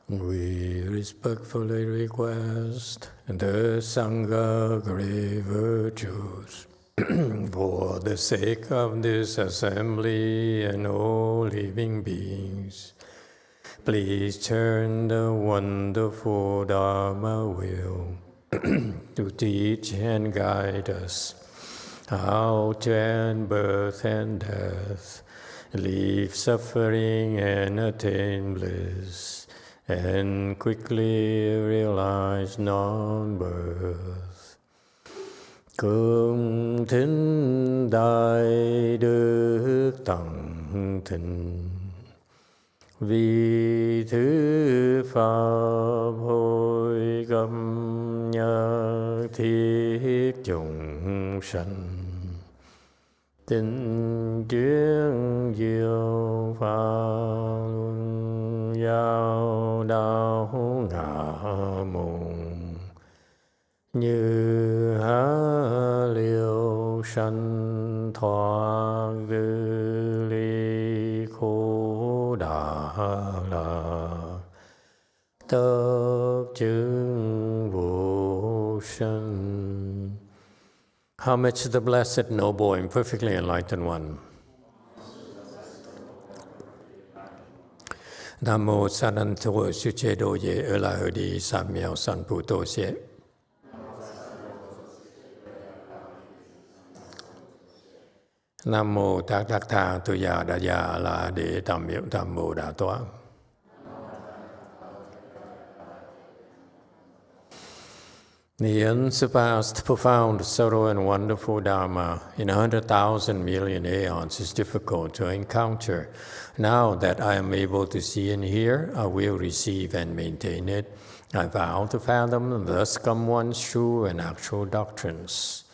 We respectfully request the Sangha great virtues for the sake of this assembly and all living beings. Please turn the wonderful Dharma wheel to teach and guide us how to end birth and death, leave suffering and attain bliss, and quickly realize non-birth. Cung thính đại đức tặng thịnh, vì thứ pháp hội cập nhật thiết chúng sanh, tình chuyên diệu pháp luân giao đạo ngã mùng, như há liêu sanh thoát tư ly khổ đà la, tất chứng vô sanh. Homage to the Blessed, Noble, and Perfectly Enlightened One. Nam mô Sananto Sư Chế Đô Ye Ơ La Hơ Đi Sa Miao San Pu Tô Xie. Nam mô Tát Đắc Tha Tu Ya Đa Ya La Đế Tam Miệu Tam Mô Đà Toa. The unsurpassed, profound, subtle, and wonderful Dharma in 100,000 million aeons is difficult to encounter. Now that I am able to see and hear, I will receive and maintain it. I vow to fathom and thus come one's true and actual doctrines.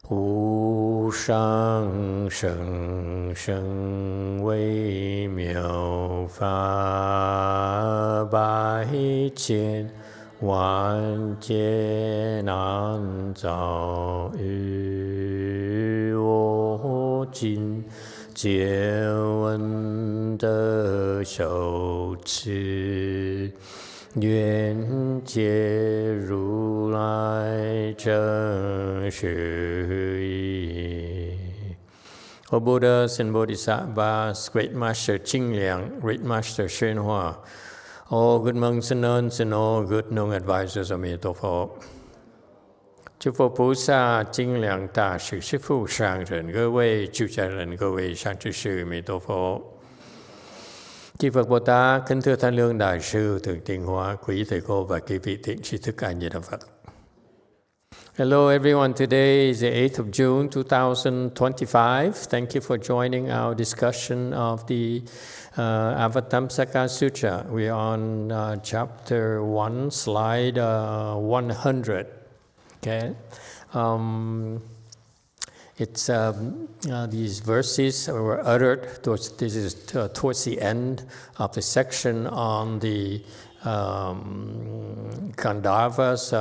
Wu shang sheng sheng wei miao fa bai qian, 万劫难遭遇我今见闻得受持，愿解如来真实义。O Buddhas and Bodhisattvas, Great Master Qingliang, Great Master YongHua, all good monks and nuns and all good known advisors of Emitofuo. Chư Phật菩萨、精良大士、师父、上人、各位出家人、各位善知识、弥陀佛。Chư Phật Bồ Tát, kính thưa Thanh Lương Đại sư, Thượng Tịnh Hóa, quý thầy cô và quý vị thiện tri thức A Di Đà Phật. Hello everyone, today is the 8th of June 2025. Thank you for joining our discussion of the Avatamsaka Sutra. We're on chapter 1, slide 100. Okay. These verses were uttered towards the end of the section on the Gandharvas,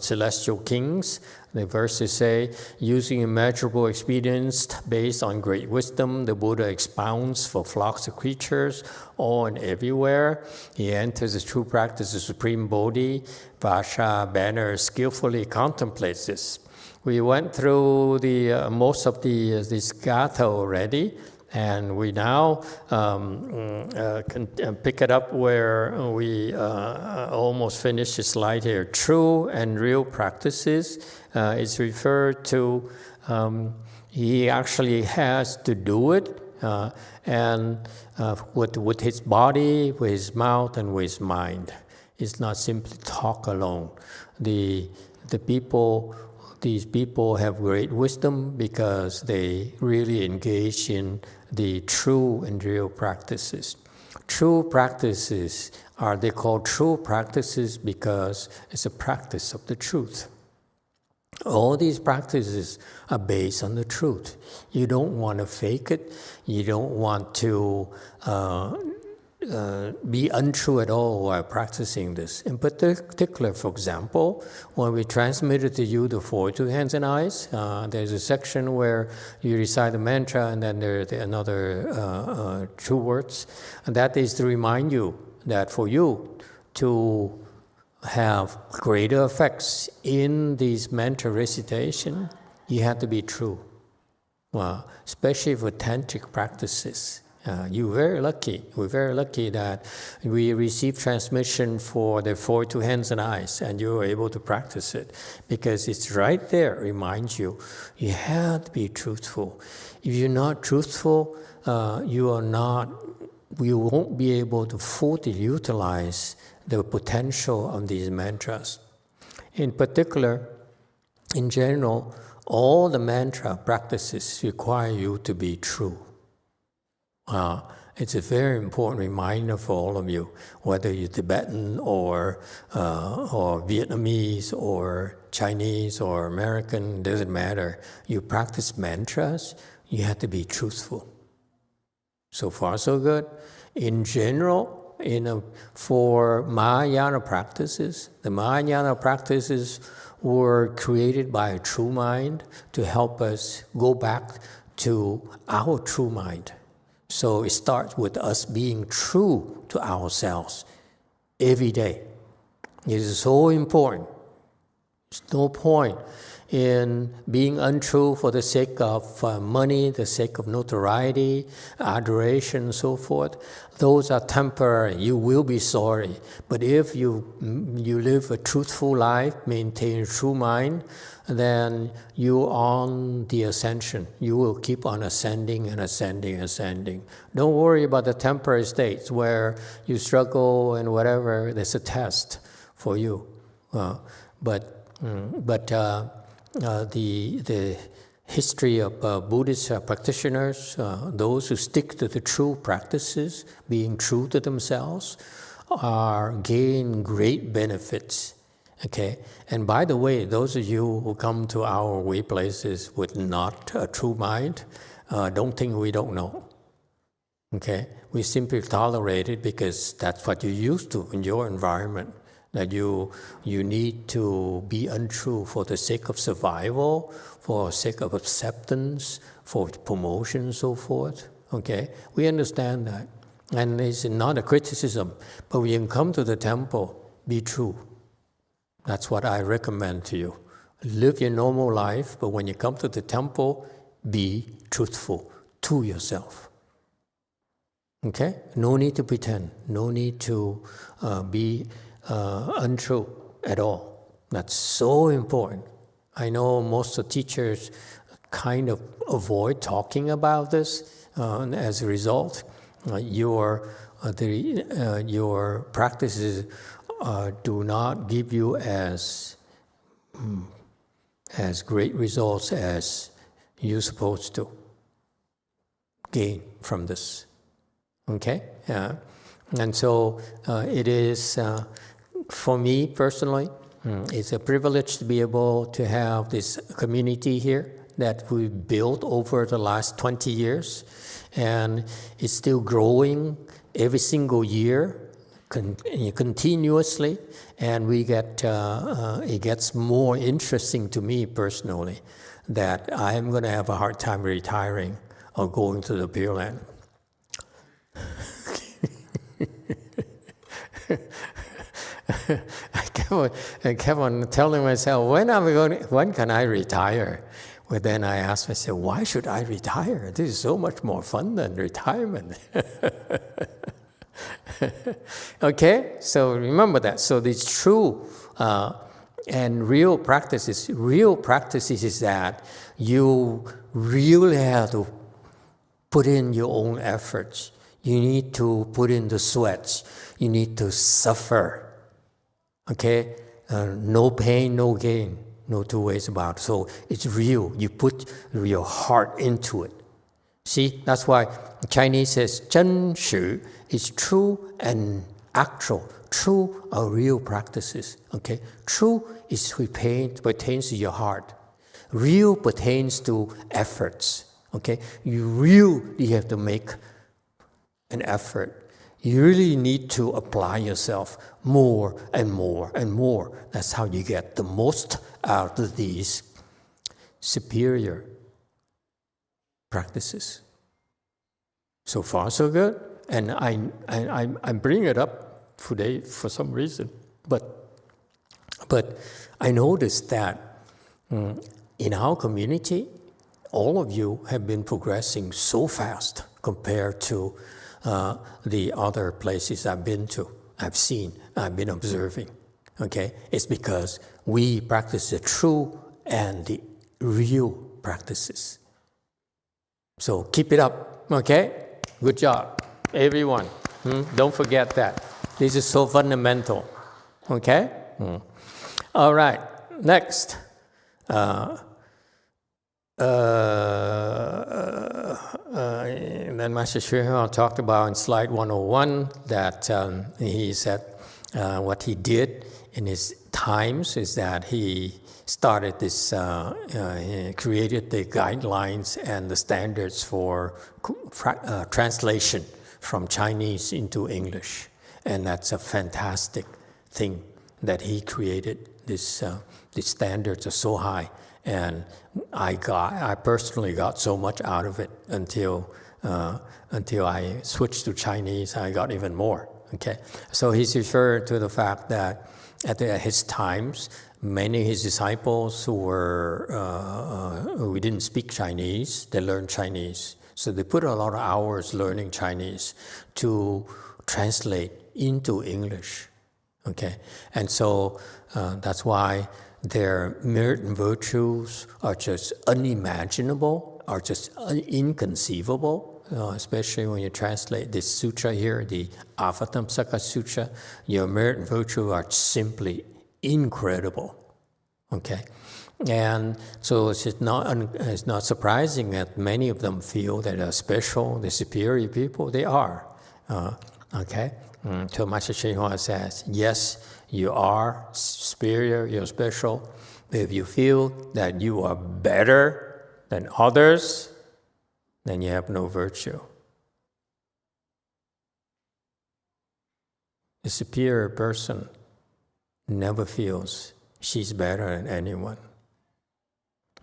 celestial kings. The verses say, using immeasurable experience based on great wisdom, the Buddha expounds for flocks of creatures all and everywhere. He enters the true practice of Supreme Bodhi. Vajra banner skillfully contemplates this. We went through most of this gatha already. And we now can pick it up where we almost finished the slide here. True and real practices is referred to, he actually has to do it, and with his body, with his mouth, and with his mind. It's not simply talk alone. These people have great wisdom because they really engage in the true and real practices. True practices they called true practices because it's a practice of the truth. All these practices are based on the truth. You don't want to fake it. You don't want to be untrue at all while practicing this. In particular, for example, when we transmitted to you the 42 hands and eyes, there's a section where you recite the mantra and then there's another 2 words. And that is to remind you that for you to have greater effects in these mantra recitation, you have to be true. Well, especially for tantric practices. You're very lucky. We're very lucky that we receive transmission for the 4 2 hands and eyes, and you're able to practice it because it's right there. Reminds you, you have to be truthful. If you're not truthful, you won't be able to fully utilize the potential of these mantras. In particular, in general, all the mantra practices require you to be true. It's a very important reminder for all of you, whether you're Tibetan or Vietnamese or Chinese or American, doesn't matter. You practice mantras, you have to be truthful. So far, so good. In general, for Mahayana practices, the Mahayana practices were created by a true mind to help us go back to our true mind. So it starts with us being true to ourselves every day. It is so important. There's no point in being untrue for the sake of money, the sake of notoriety, adoration, and so forth. Those are temporary. You will be sorry. But if you live a truthful life, maintain a true mind, then you're on the ascension. You will keep on ascending and ascending and ascending. Don't worry about the temporary states where you struggle and whatever. There's a test for you. But the history of Buddhist practitioners, those who stick to the true practices, being true to themselves, gain great benefits. Okay, and by the way, those of you who come to our way places with not a true mind, don't think we don't know. Okay, we simply tolerate it because that's what you're used to in your environment. That you need to be untrue for the sake of survival, for the sake of acceptance, for promotion, and so forth. Okay, we understand that, and it's not a criticism. But when you come to the temple, be true. That's what I recommend to you. Live your normal life, but when you come to the temple, be truthful to yourself. Okay? No need to pretend. No need to be untrue at all. That's so important. I know most of the teachers kind of avoid talking about this. As a result, your practices do not give you as great results as you're supposed to gain from this. Okay? And so it is, for me personally, it's a privilege to be able to have this community here that we built over the last 20 years. And it's still growing every single year, continuously, and we get it gets more interesting to me personally that I am going to have a hard time retiring or going to the Pure Land. I kept on telling myself, when can I retire? But then I asked myself, why should I retire? This is so much more fun than retirement. Okay, so remember that. So it's true and real practices. Real practices is that you really have to put in your own efforts. You need to put in the sweats. You need to suffer. Okay, no pain, no gain. No two ways about it. So it's real. You put your heart into it. See, that's why Chinese says 真实 is true and actual. True are real practices. Okay, true is pertains to your heart. Real pertains to efforts. Okay, you really have to make an effort. You really need to apply yourself more and more and more. That's how you get the most out of these superior practices. So far, so good. And I bring it up today for some reason. But I noticed that in our community, all of you have been progressing so fast compared to the other places I've been to, I've seen, I've been observing. Okay, it's because we practice the true and the real practices. So keep it up, okay? Good job, everyone. Don't forget that. This is so fundamental, okay? All right, next. Then Master YongHua talked about in slide 101 that he said what he did in his times is that he started this, he created the guidelines and the standards for translation from Chinese into English. And that's a fantastic thing that he created. The standards are so high. And I personally got so much out of it until I switched to Chinese. I got even more. Okay, so he's referred to the fact that at his times, many of his disciples who didn't speak Chinese, they learned Chinese. So they put a lot of hours learning Chinese to translate into English. Okay, and so that's why their merit and virtues are just unimaginable, are just inconceivable, especially when you translate this sutra here, the Avatamsaka Sutra. Your merit and virtue are simply incredible, okay? And so it's not surprising that many of them feel that they're special, they're superior people. They are, okay? So Master YongHua says, yes, you are superior, you're special. But if you feel that you are better than others, then you have no virtue. A superior person never feels she's better than anyone.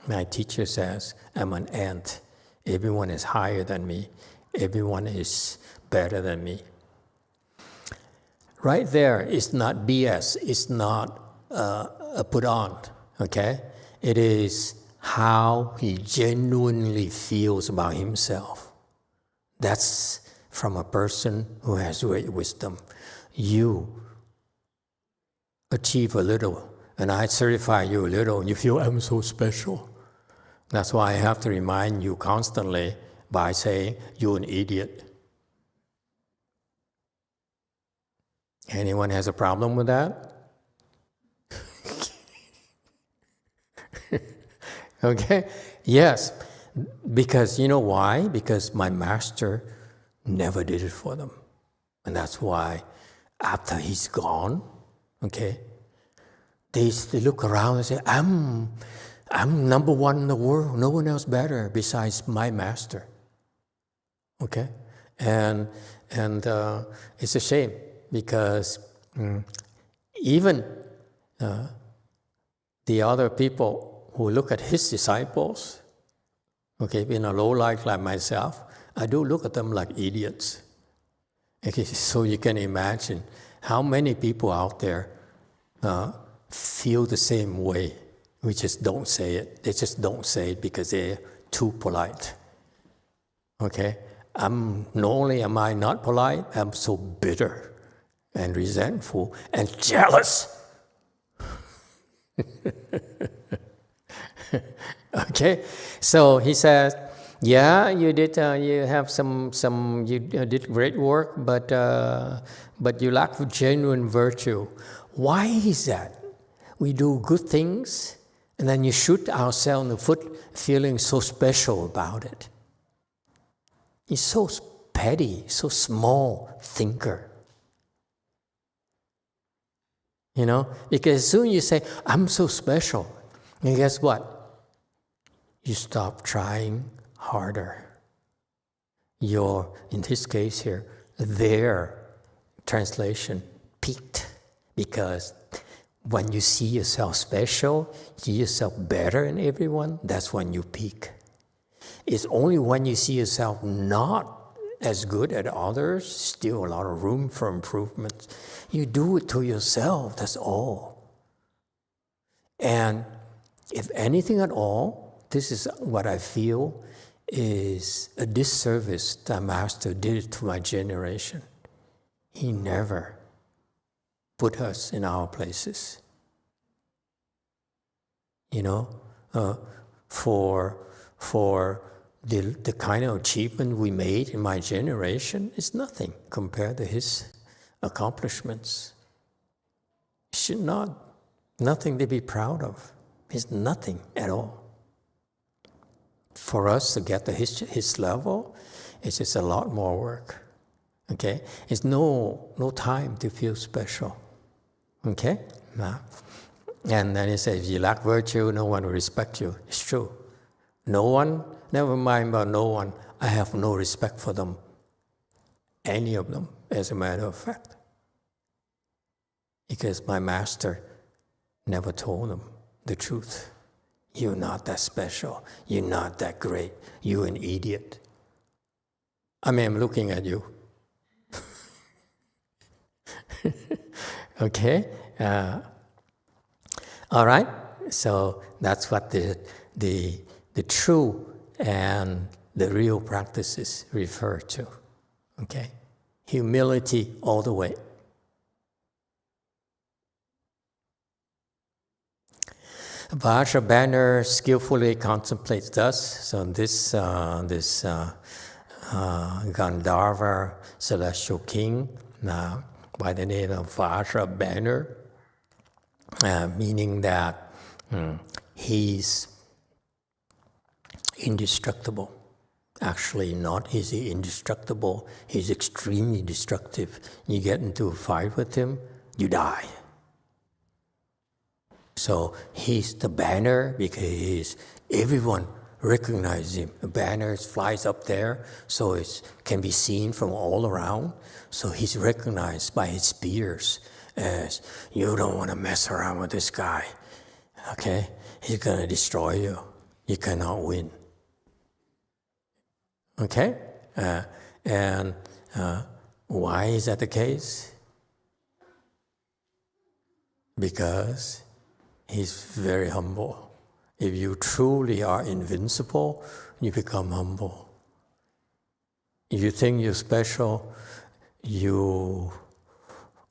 My teacher says, I'm an ant. Everyone is higher than me. Everyone is better than me. Right there is not BS. It's not a put on, okay? It is how he genuinely feels about himself. That's from a person who has great wisdom. You achieve a little, and I certify you a little, and you feel I'm so special. That's why I have to remind you constantly by saying, you're an idiot. Anyone has a problem with that? Okay? Yes. Because you know why? Because my master never did it for them. And that's why after he's gone, okay, they look around and say, I'm number one in the world. No one else better besides my master. Okay? And it's a shame because even the other people who look at his disciples, okay, in a low light like myself, I do look at them like idiots. Okay, so you can imagine how many people out there feel the same way. We just don't say it. They just don't say it because they're too polite. Okay? Not only am I not polite, I'm so bitter and resentful and jealous. Okay? So he says, yeah, you did. You have you did great work, but you lack genuine virtue. Why is that? We do good things, and then you shoot ourselves in the foot, feeling so special about it. He's so petty, so small thinker. You know, because as soon as you say, I'm so special, and guess what? You stop trying harder. In this case here, their translation peaked, because when you see yourself special, see yourself better than everyone, that's when you peak. It's only when you see yourself not as good as others, still a lot of room for improvement. You do it to yourself, that's all. And if anything at all, this is what I feel is a disservice that Master did to my generation. He never put us in our places. You know, for the kind of achievement we made in my generation is nothing compared to his accomplishments. Nothing to be proud of. It's nothing at all. For us to get to his level, it's just a lot more work. Okay? It's no time to feel special. Okay? And then he says, if you lack virtue, no one will respect you. It's true. No one, never mind about no one, I have no respect for them. Any of them, as a matter of fact. Because my master never told them the truth. You're not that special. You're not that great. You're an idiot. I mean, I'm looking at you. Okay? All right? So that's what the true and the real practices refer to. Okay? Humility all the way. Vajra banner skillfully contemplates thus. So this Gandharva celestial king, by the name of Vajra banner, meaning that he's indestructible. Actually, not is he indestructible, he's extremely destructive. You get into a fight with him, you die. So he's the banner because everyone recognizes him. The banner flies up there, so it can be seen from all around. So he's recognized by his peers as, you don't want to mess around with this guy. Okay? He's going to destroy you. You cannot win. Okay? And why is that the case? Because he's very humble. If you truly are invincible, you become humble. If you think you're special, you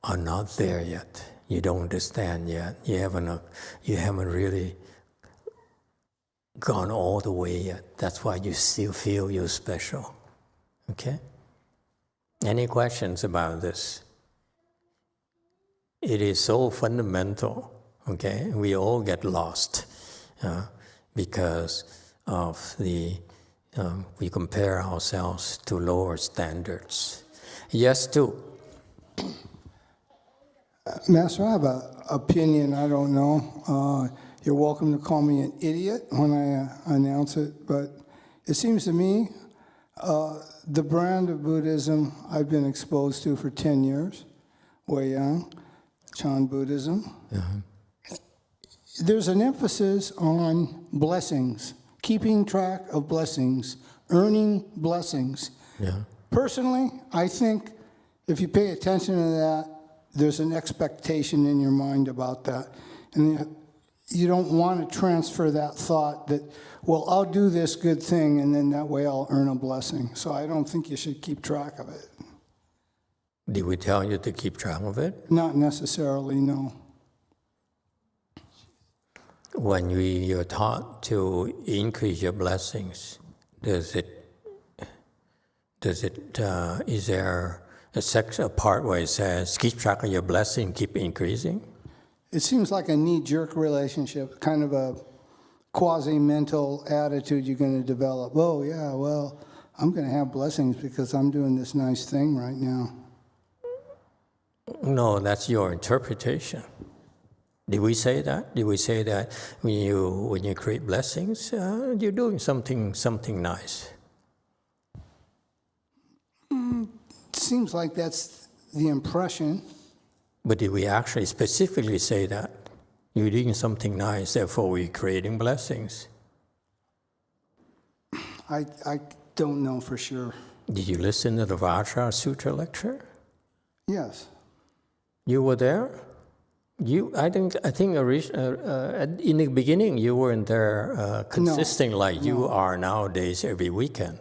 are not there yet. You don't understand yet. You haven't really gone all the way yet. That's why you still feel you're special. Okay? Any questions about this? It is so fundamental. Okay, we all get lost because of we compare ourselves to lower standards. Yes, too. Master, I have an opinion. I don't know. You're welcome to call me an idiot when I announce it, but it seems to me the brand of Buddhism I've been exposed to for 10 years, Wei Yang, Chan Buddhism. Uh-huh. There's an emphasis on blessings, keeping track of blessings, earning blessings. Yeah. Personally, I think if you pay attention to that, there's an expectation in your mind about that. And you don't want to transfer that thought that, well, I'll do this good thing and then that way I'll earn a blessing. So I don't think you should keep track of it. Did we tell you to keep track of it? Not necessarily, no. When you're taught to increase your blessings, is there a part where it says, keep track of your blessing, keep increasing? It seems like a knee-jerk relationship, kind of a quasi-mental attitude you're going to develop. Oh, yeah, well, I'm going to have blessings because I'm doing this nice thing right now. No, that's your interpretation. Did we say that? Did we say that when you create blessings, you're doing something nice? Seems like that's the impression. But did we actually specifically say that? You're doing something nice, therefore we're creating blessings. I don't know for sure. Did you listen to the Vajra Sutra lecture? Yes. You were there? I think in the beginning you weren't there consisting like you are nowadays every weekend,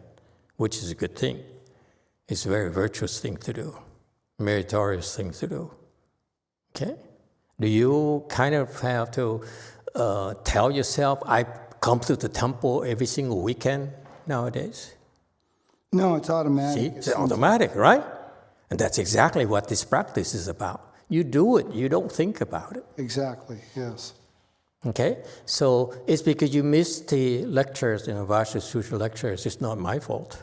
which is a good thing. It's a very virtuous thing to do, meritorious thing to do. Okay? Do you kind of have to tell yourself, I come to the temple every single weekend nowadays? No, it's automatic. See, it's automatic, right? And that's exactly what this practice is about. You do it, you don't think about it. Exactly, yes. Okay? So it's because you missed the lectures, Vajra Sutra lectures. It's not my fault.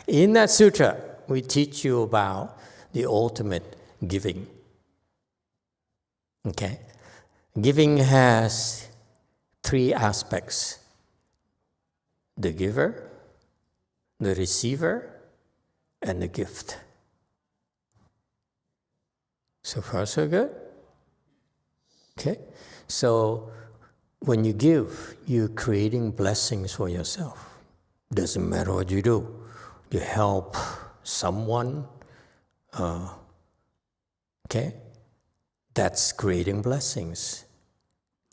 In that sutra, we teach you about the ultimate giving. Okay? Giving has 3 aspects: the giver, the receiver, and the gift. So far, so good? Okay? So when you give, you're creating blessings for yourself. Doesn't matter what you do. You help someone, okay? That's creating blessings,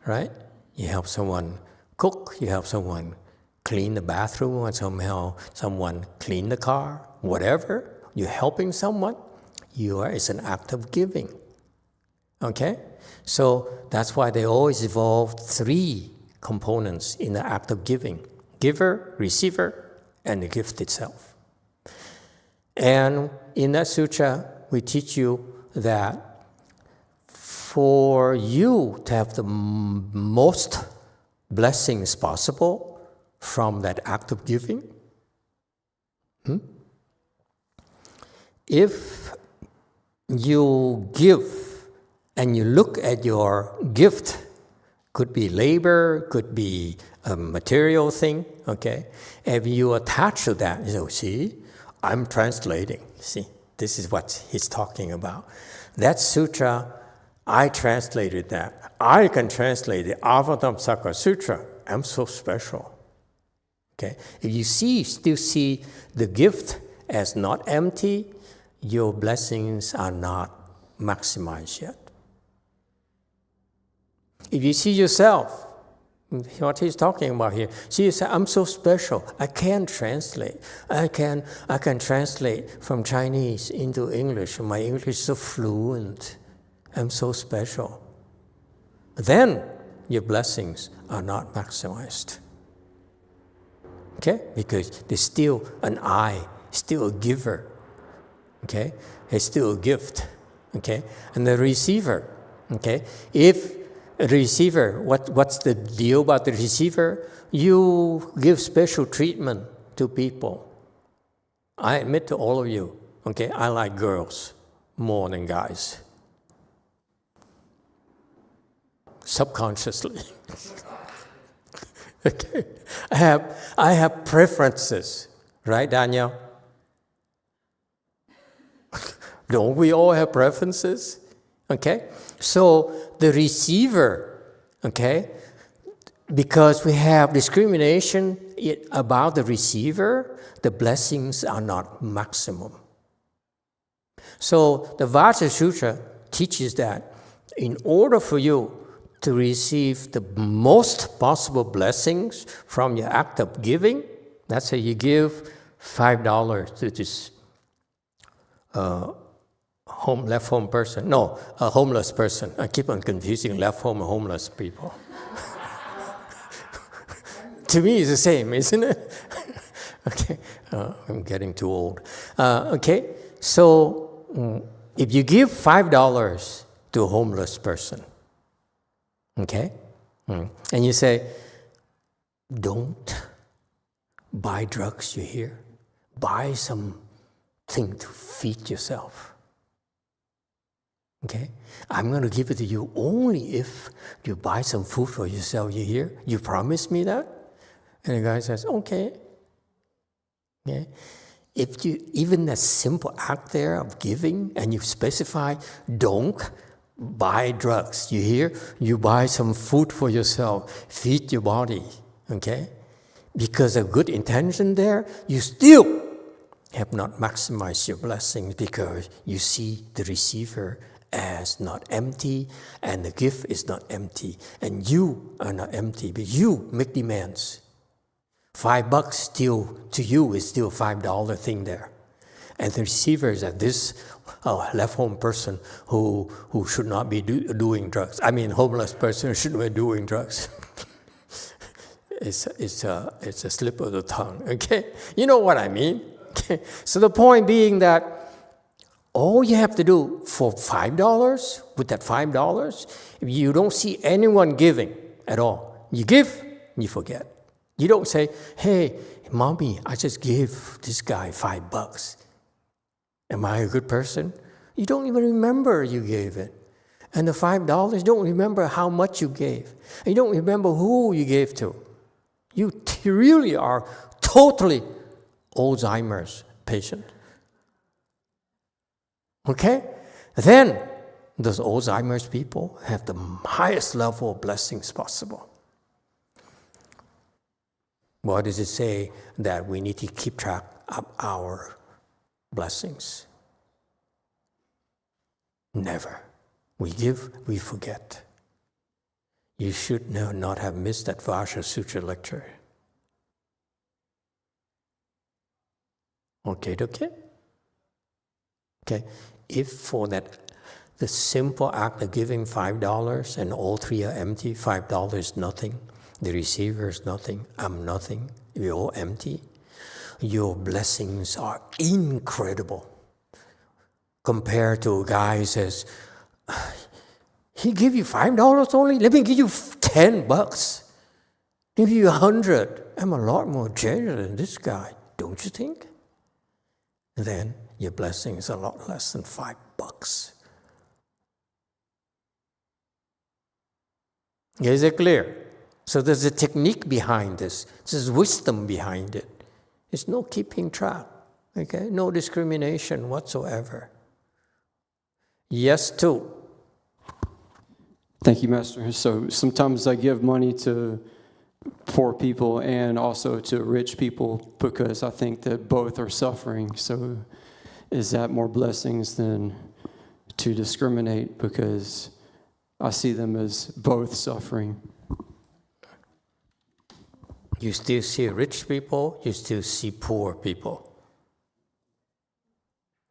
right? You help someone cook, you help someone clean the bathroom, or somehow someone clean the car, whatever. You're helping someone, it's an act of giving, okay? So that's why they always evolved 3 components in the act of giving: giver, receiver, and the gift itself. And in that sutra, we teach you that for you to have the most blessings possible from that act of giving, if you give and you look at your gift, could be labor, could be a material thing, okay? If you attach to that, see, I'm translating. See, this is what he's talking about. That sutra, I translated that. I can translate the Avatamsaka Sutra. I'm so special. Okay? If you still see the gift as not empty, your blessings are not maximized yet. If you see yourself, what he's talking about here, see yourself, I'm so special. I can translate. I can translate from Chinese into English. My English is so fluent. I'm so special. Then your blessings are not maximized. Okay? Because there's still an I, still a giver. Okay? It's still a gift. Okay? And the receiver. Okay? If a receiver, what's the deal about the receiver? You give special treatment to people. I admit to all of you, okay, I like girls more than guys. Subconsciously. Okay. I have preferences, right, Daniel? Don't we all have preferences? Okay? So the receiver, okay, because we have discrimination about the receiver, the blessings are not maximum. So the Vajra Sutra teaches that in order for you to receive the most possible blessings from your act of giving, let's say you give $5 to this a homeless person. I keep on confusing left home and homeless people. To me, it's the same, isn't it? Okay, I'm getting too old. Okay, so if you give $5 to a homeless person, okay, and you say, don't buy drugs, you hear? Buy something to feed yourself. Okay? I'm going to give it to you only if you buy some food for yourself, you hear? You promise me that? And the guy says, okay. Okay? If you, even a simple act there of giving, and you specify, don't buy drugs, you hear? You buy some food for yourself, feed your body, okay? because of good intention there, you still have not maximized your blessings because you see the receiver as not empty and the gift is not empty and you are not empty, but you make demands. $5 still, to you, is still $5 thing there. And the receiver is that this left home person who should not be doing drugs. I mean, homeless person who shouldn't be doing drugs. It's a slip of the tongue, okay? You know what I mean? Okay. So the point being that all you have to do for $5, with that $5, if you don't see anyone giving at all, you give, you forget. You don't say, hey, mommy, I just gave this guy $5. Am I a good person? You don't even remember you gave it. And the $5, you don't remember how much you gave. And you don't remember who you gave to. You really are totally Alzheimer's patient. Okay? Then those Alzheimer's people have the highest level of blessings possible. What does it say? That we need to keep track of our blessings. Never. We give, we forget. You should not have missed that Vajra Sutra lecture. Okay. If for that, the simple act of giving $5 and all three are empty, $5 is nothing, the receiver is nothing, I'm nothing, we're all empty, your blessings are incredible. Compared to a guy who says, he give you $5 only? Let me give you $10. Give you 100. I'm a lot more generous than this guy, don't you think? Then your blessing is a lot less than $5. Is it clear? So there's a technique behind this. There's wisdom behind it. There's no keeping track, okay? No discrimination whatsoever. Yes, too. Thank you, Master. So sometimes I give money to poor people and also to rich people because I think that both are suffering. So is that more blessings than to discriminate because I see them as both suffering? You still see rich people, you still see poor people.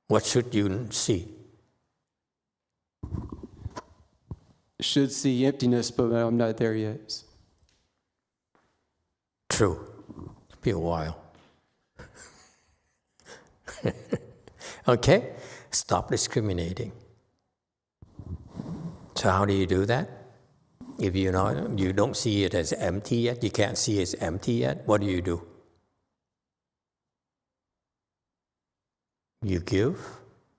What should you see? Should see emptiness, but I'm not there yet. True. It'll be a while. Okay? Stop discriminating. So how do you do that? If you don't see it as empty yet, you can't see it as empty yet, what do? You give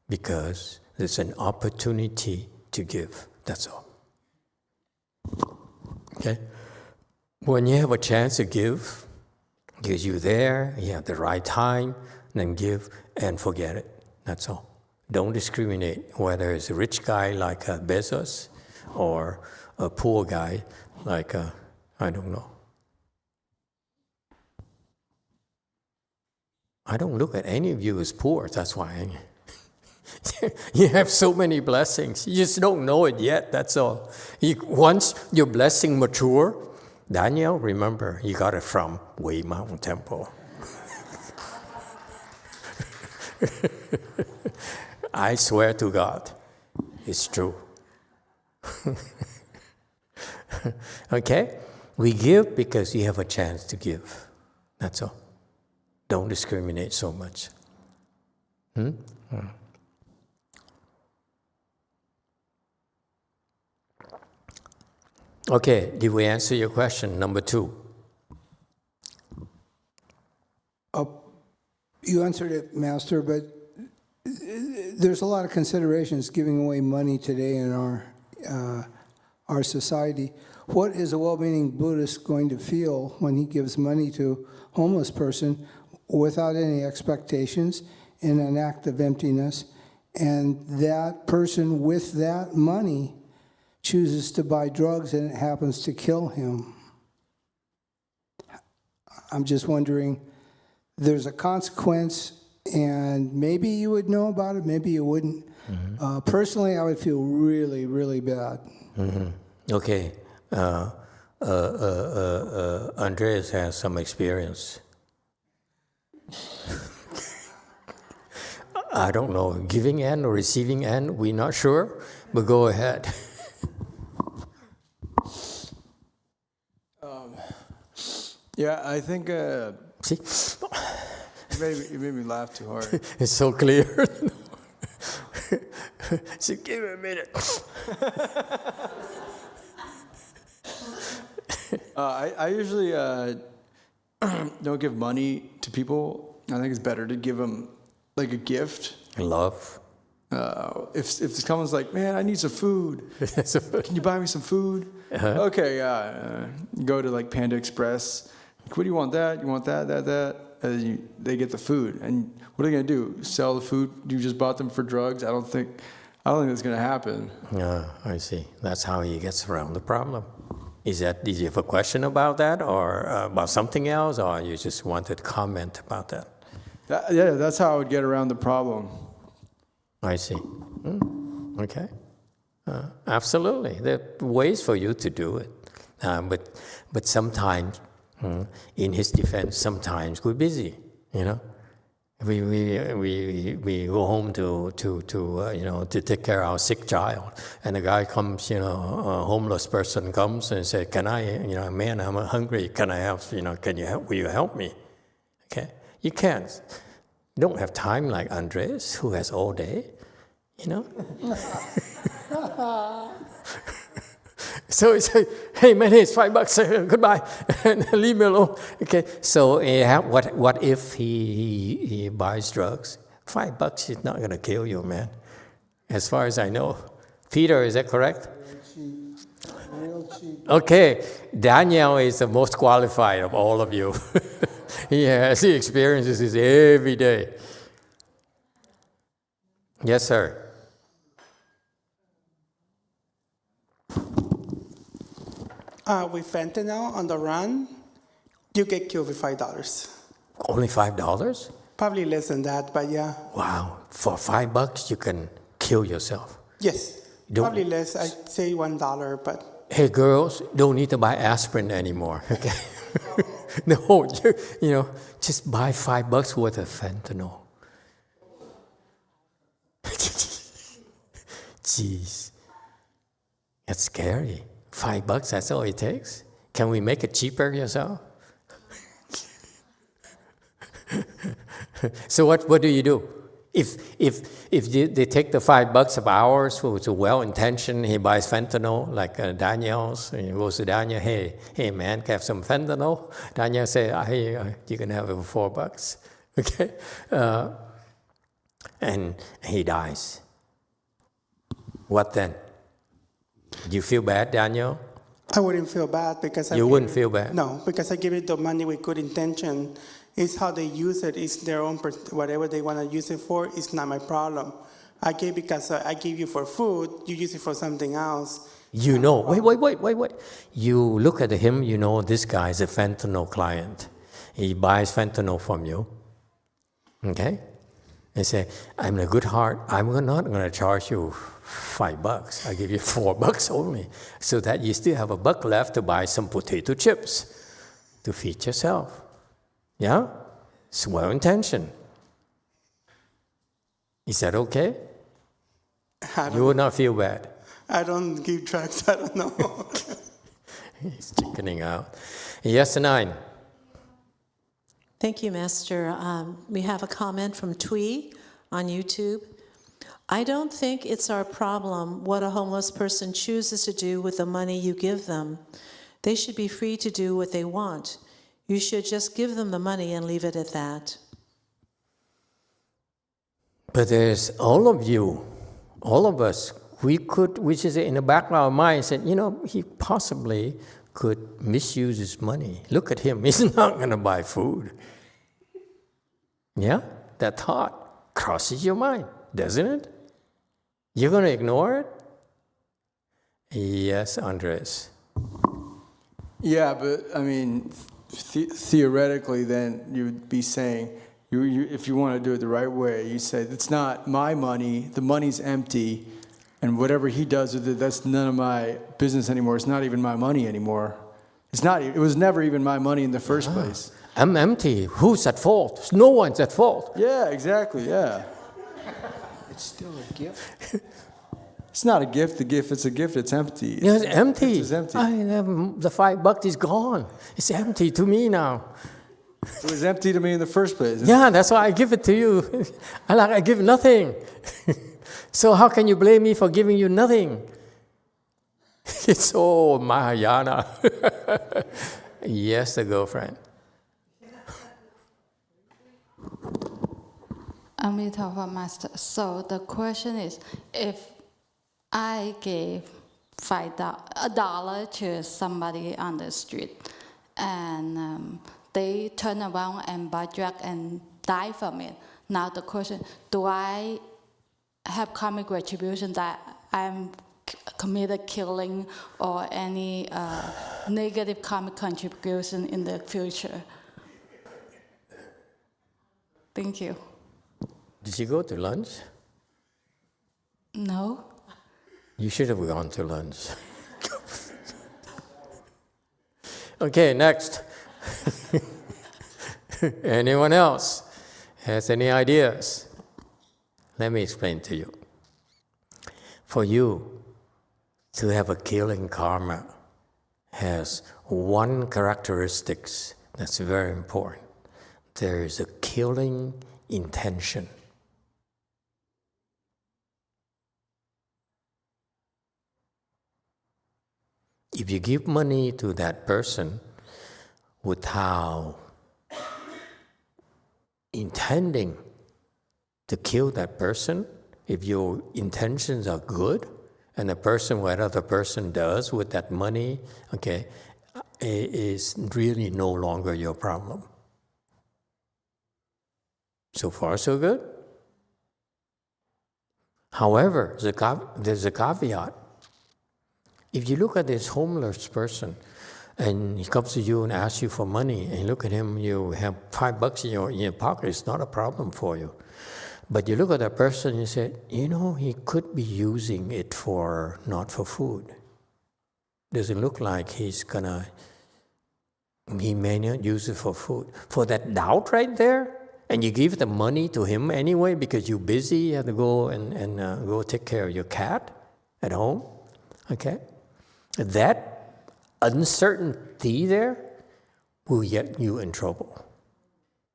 because there's an opportunity to give. That's all. Okay? When you have a chance to give, because you're there, you have the right time, then give and forget it. That's all. Don't discriminate whether it's a rich guy like Bezos or a poor guy like, I don't know. I don't look at any of you as poor, that's why. You have so many blessings. You just don't know it yet, that's all. Once your blessing mature, Daniel, remember, you got it from Wei Mountain Temple. I swear to God, it's true. Okay? We give because you have a chance to give. That's all. Don't discriminate so much. Okay, did we answer your question, number 2? You answered it, Master, but there's a lot of considerations giving away money today in our society. What is a well-meaning Buddhist going to feel when he gives money to a homeless person without any expectations in an act of emptiness, and that person with that money chooses to buy drugs and it happens to kill him? I'm just wondering, there's a consequence, and maybe you would know about it, maybe you wouldn't. Personally, I would feel really, really bad. Okay. Andres has some experience. I don't know, giving end or receiving end, we're not sure, but go ahead. Yeah, I think See, you made me laugh too hard. it's so clear. So give me a minute. I usually don't give money to people. I think it's better to give them like a gift. Love. If someone's like, man, I need some food. Can you buy me some food? Okay, go to like Panda Express. What do you want? That? You want that? And they get the food. And what are they gonna do? Sell the food you just bought them for drugs? I don't think that's gonna happen. I see. That's how he gets around the problem. Did you have a question about that, or about something else, or you just wanted to comment about that? Yeah, that's how I would get around the problem. I see. Okay. Absolutely. There are ways for you to do it. But sometimes, in his defense, sometimes we're busy, you know. We go home to take care of our sick child, and a guy comes, a homeless person comes and says, "Can I, man, I'm hungry. Can I help? Will you help me?" Okay, you can't. You don't have time like Andres, who has all day, So he said, "Hey man, it's $5. Goodbye, and leave me alone." Okay. So what if he buys drugs? $5 is not going to kill you, man. As far as I know, Peter, is that correct? Real cheap. Okay, Daniel is the most qualified of all of you. He experiences this every day. Yes, sir. With fentanyl on the run, you get killed with $5. Only $5? Probably less than that, but yeah. Wow, for $5 you can kill yourself. Yes, Don't- probably less. I'd say $1, but Hey, girls, don't need to buy aspirin anymore. Okay. No, just buy $5 worth of fentanyl. Jeez, that's scary. $5, that's all it takes? Can we make it cheaper yourself? So what do you do? If they take the $5 of ours, who's well-intentioned, he buys fentanyl, like Daniel's, and he goes to Daniel, hey man, can I have some fentanyl? Daniel say, hey, you can have it for $4. Okay? And he dies. What then? Do you feel bad, Daniel? I wouldn't feel bad because You wouldn't feel bad? No, because I give it the money with good intention. It's how they use it. It's their own, whatever they want to use it for, it's not my problem. I gave because I gave you for food, you use it for something else. Wait. You look at him, this guy is a fentanyl client. He buys fentanyl from you. Okay? And say, I'm in a good heart. I'm not going to charge you $5. I give you $4 only, so that you still have $1 left to buy some potato chips to feed yourself. Yeah? It's well-intentioned. Is that okay? You would not feel bad. I don't give drugs, I don't know. He's chickening out. Yes, 9. Thank you, Master. We have a comment from Twee on YouTube. I don't think it's our problem what a homeless person chooses to do with the money you give them. They should be free to do what they want. You should just give them the money and leave it at that. But there's all of you, all of us, which is in the back of our mind, said, he possibly could misuse his money. Look at him, he's not going to buy food. Yeah, that thought crosses your mind, doesn't it? You're going to ignore it? Yes, Andres. Yeah, but I mean, theoretically, then you would be saying, if you want to do it the right way, you say, it's not my money, the money's empty, and whatever he does with it, that's none of my business anymore. It's not even my money anymore. It was never even my money in the first place. I'm empty. Who's at fault? No one's at fault. Yeah, exactly, yeah. It's still a gift. It's not a gift. It's a gift. It's empty. Yeah, it's empty. It's empty. The $5 is gone. It's empty to me now. It was empty to me in the first place. Yeah, that's why I give it to you. I give nothing. So how can you blame me for giving you nothing? It's so Mahayana. Yes, the girlfriend. Emitofuo Master. So the question is, if I gave $5 to somebody on the street, and they turn around and buy drug and die from it. Now the question, do I have karmic retribution that I'm committed killing or any negative karmic contribution in the future? Thank you. Did you go to lunch? No. You should have gone to lunch. Okay, next. Anyone else has any ideas? Let me explain to you. For you to have a killing karma has one characteristic that's very important. There is a killing intention. If you give money to that person without intending to kill that person, if your intentions are good, and the person, whatever the person does with that money, okay, is really no longer your problem. So far, so good. However, there's a caveat. If you look at this homeless person, and he comes to you and asks you for money, and you look at him, you have $5 in your pocket, it's not a problem for you. But you look at that person and you say, he could be using it not for food. Doesn't look like he may not use it for food. For that doubt right there, and you give the money to him anyway because you're busy, you have to go and go take care of your cat at home, okay? That uncertainty there will get you in trouble.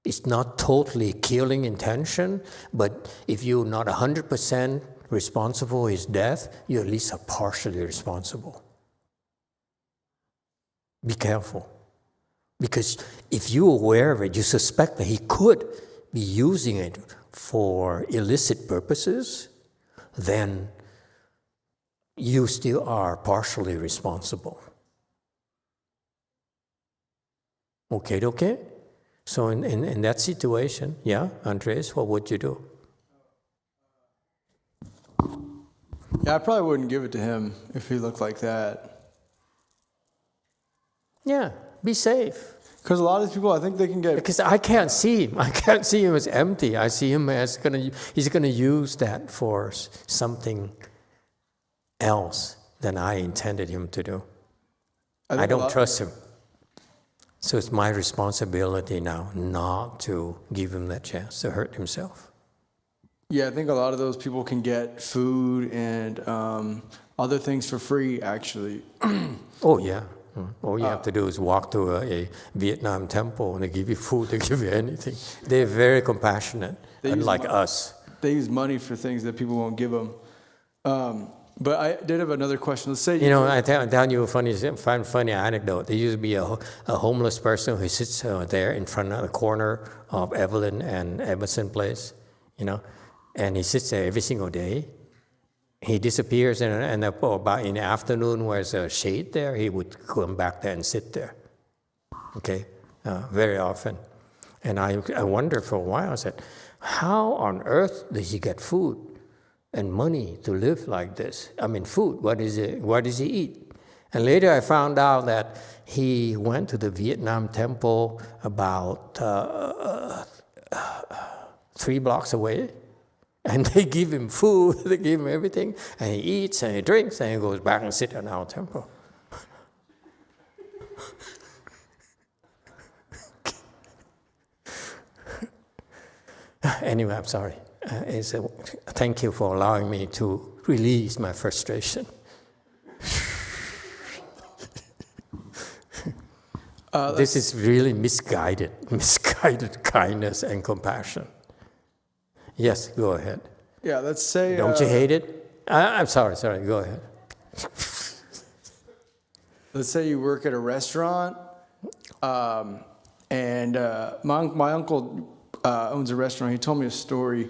It's not totally killing intention, but if you're not 100% responsible for his death, you at least are partially responsible. Be careful. Because if you're aware of it, you suspect that he could be using it for illicit purposes, then you still are partially responsible. Okay? So in that situation, yeah, Andres, what would you do? Yeah, I probably wouldn't give it to him if he looked like that. Yeah, be safe. Because a lot of these people, I think they can get... Because I can't see him. I can't see him as empty. I see him as he's going to use that for something else than I intended him to do. I don't trust him. So it's my responsibility now not to give him that chance to hurt himself. Yeah, I think a lot of those people can get food and other things for free, actually. Oh, yeah. All you have to do is walk to a Vietnam temple and they give you food, they give you anything. They're very compassionate, unlike us. They use money for things that people won't give them. But I did have another question. Let's say I tell you a funny anecdote. There used to be a homeless person who sits there in front of the corner of Evelyn and Emerson Place, and he sits there every single day. He disappears, and about in the afternoon, where there's a shade there, he would come back there and sit there. Okay, very often. And I wondered for a while. I said, how on earth does he get food and money to live like this? I mean, food. What does he eat? And later I found out that he went to the Vietnam temple about 3 blocks away. And they give him food, they give him everything, and he eats and he drinks and he goes back and sits in our temple. Anyway, I'm sorry. Thank you for allowing me to release my frustration. This is really misguided kindness and compassion. Yes, go ahead. Yeah, let's say... Don't you hate it? I'm sorry, go ahead. Let's say you work at a restaurant, and my uncle owns a restaurant. He told me a story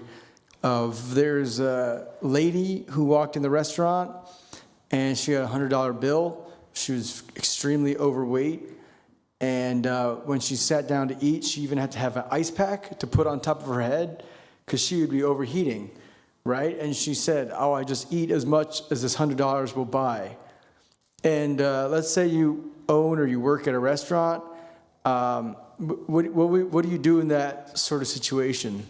of there's a lady who walked in the restaurant, and she had a $100 bill. She was extremely overweight, and when she sat down to eat, she even had to have an ice pack to put on top of her head because she would be overheating, right? And she said, "Oh, I just eat as much as this $100 will buy." And let's say you own or you work at a restaurant. What do you do in that sort of situation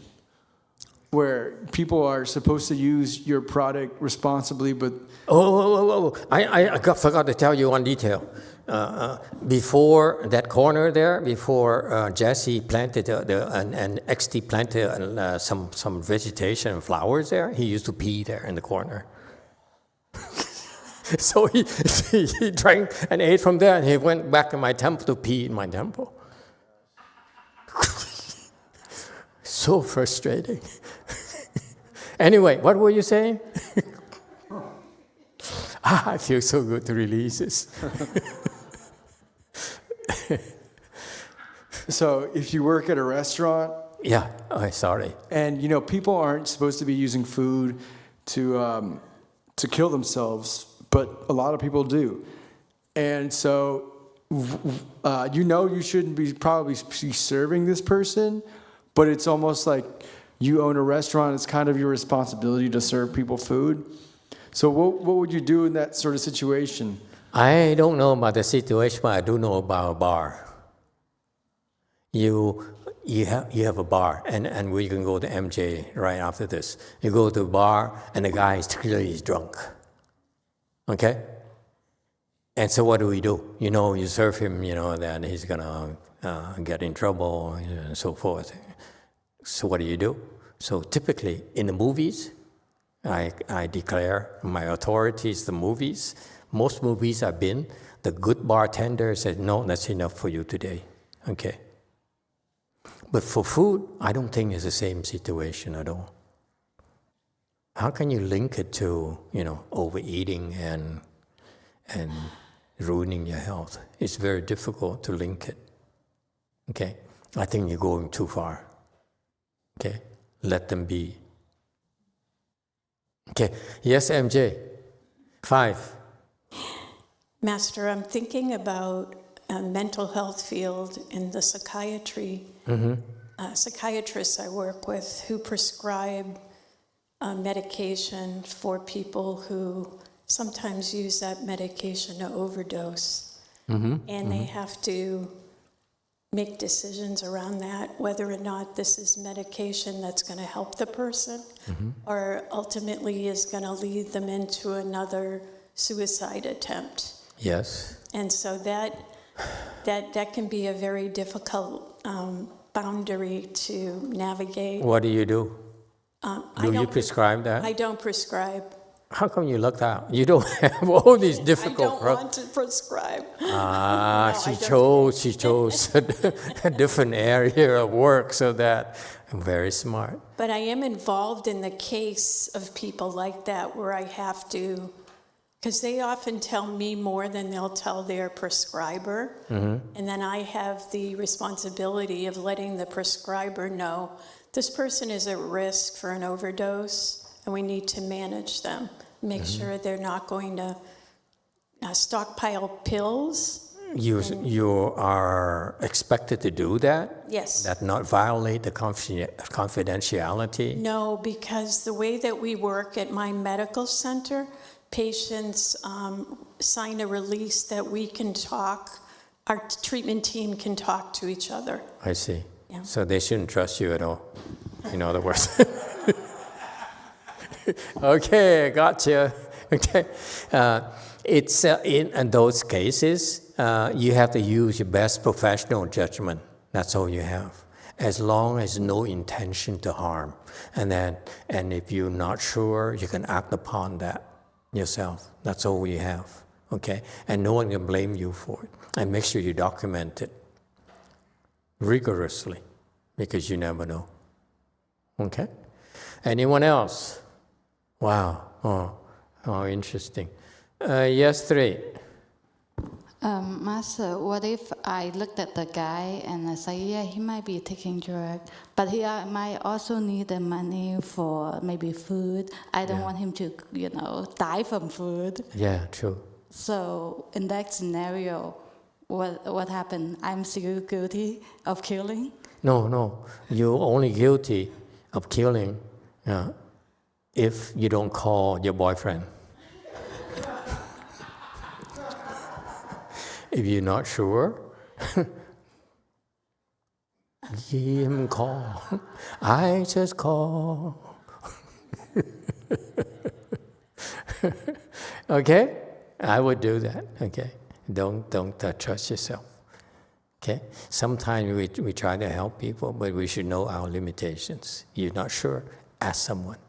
where people are supposed to use your product responsibly, but... I forgot to tell you one detail. Before that corner there, before Jesse planted and XT planted some vegetation and flowers there, he used to pee there in the corner. So he drank and ate from there, and he went back to my temple to pee in my temple. So frustrating. Anyway, what were you saying? I feel so good to release this. So if you work at a restaurant... Yeah, sorry. And, people aren't supposed to be using food to kill themselves, but a lot of people do. And so, you shouldn't be probably serving this person, but it's almost like you own a restaurant. It's kind of your responsibility to serve people food. So what would you do in that sort of situation? I don't know about the situation, but I do know about a bar. You have a bar, and we can go to MJ right after this. You go to a bar, and the guy is clearly drunk. Okay? And so what do? You serve him, that he's going to get in trouble and so forth. So what do? So typically, in the movies, I declare my authority is the movies. Most movies I've been, the good bartender said, "No, that's enough for you today." Okay. But for food, I don't think it's the same situation at all. How can you link it to, overeating and ruining your health? It's very difficult to link it. Okay? I think you're going too far. Okay? Let them be. Okay. Yes, MJ. 5. Master, I'm thinking about a mental health field in the psychiatry. Psychiatrists I work with who prescribe medication for people who sometimes use that medication to overdose. And they have to make decisions around that, whether or not this is medication that's going to help the person or ultimately is going to lead them into another suicide attempt. Yes. And so that can be a very difficult boundary to navigate. What do? Do you prescribe that? I don't prescribe. How come you lucked out? You don't have all these difficult... I don't want to prescribe. She chose a different area of work, so that I'm very smart. But I am involved in the case of people like that where I have to, because they often tell me more than they'll tell their prescriber. And then I have the responsibility of letting the prescriber know this person is at risk for an overdose, and we need to manage them, make sure they're not going to stockpile pills. You are expected to do that? Yes. That not violate the confidentiality? No, because the way that we work at my medical center, patients sign a release that we can talk, our treatment team can talk to each other. I see. Yeah. So they shouldn't trust you at all, in other words. Okay, gotcha. Okay. It's in those cases, you have to use your best professional judgment. That's all you have. As long as no intention to harm. And if you're not sure, you can act upon that yourself. That's all you have. Okay? And no one can blame you for it. And make sure you document it rigorously, because you never know. Okay? Anyone else? Wow. Oh, interesting. Yes, 3. Master, what if I looked at the guy and I say, yeah, he might be taking drugs, but he might also need the money for maybe food. I don't want him to, die from food. Yeah, true. So in that scenario, what happened? I'm still guilty of killing? No. You're only guilty of killing if you don't call your boyfriend. If you're not sure, give him a call. I just call. Okay? I would do that. Okay? Don't trust yourself. Okay? Sometimes we try to help people, but we should know our limitations. You're not sure? Ask someone.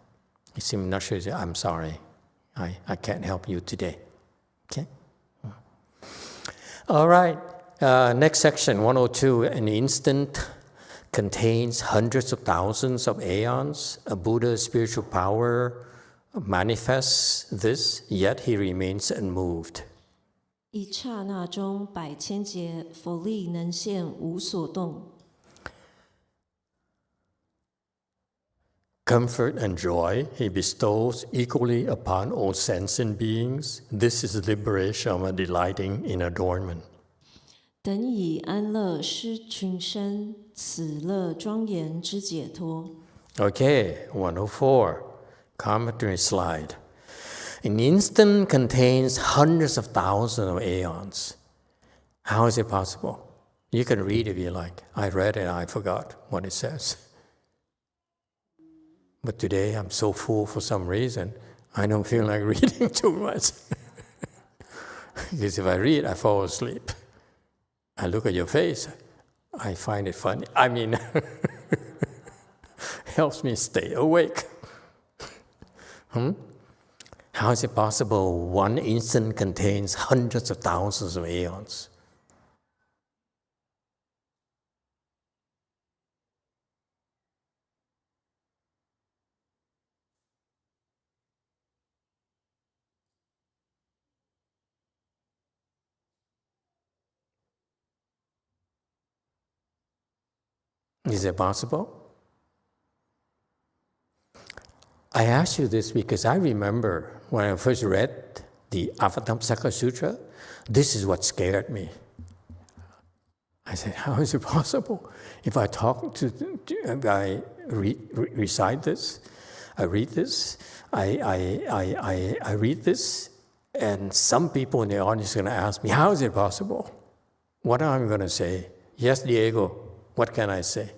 You seem not sure, say, I'm sorry. I can't help you today. Okay? All right. Next section, 102. An instant contains hundreds of thousands of aeons. A Buddha's spiritual power manifests this, yet he remains unmoved. 一刹那中百千劫，佛力能现无所动。 Comfort and joy he bestows equally upon all sentient beings. This is liberation of delighting in adornment. 等以安乐施群生，此乐庄严之解脱。 Okay, 104, commentary slide. An instant contains hundreds of thousands of aeons. How is it possible? You can read if you like. I read it, I forgot what it says. But today I'm so full for some reason, I don't feel like reading too much. Because if I read, I fall asleep. I look at your face, I find it funny. I mean, helps me stay awake. How is it possible one instant contains hundreds of thousands of aeons? Is it possible? I ask you this because I remember when I first read the Avatamsaka Sutra, this is what scared me. I said, how is it possible? If I recite this, I read this, I read this, and some people in the audience are going to ask me, how is it possible? What am I going to say? Yes, Diego, what can I say?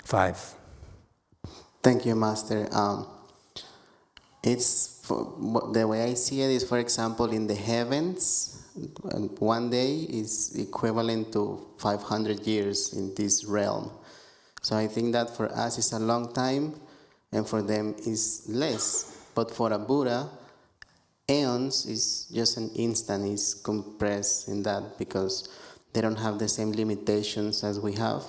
5. Thank you, Master. The way I see it is, for example, in the heavens, one day is equivalent to 500 years in this realm. So I think that for us it's a long time, and for them is less. But for a Buddha, aeons is just an instant, is compressed in that, because they don't have the same limitations as we have.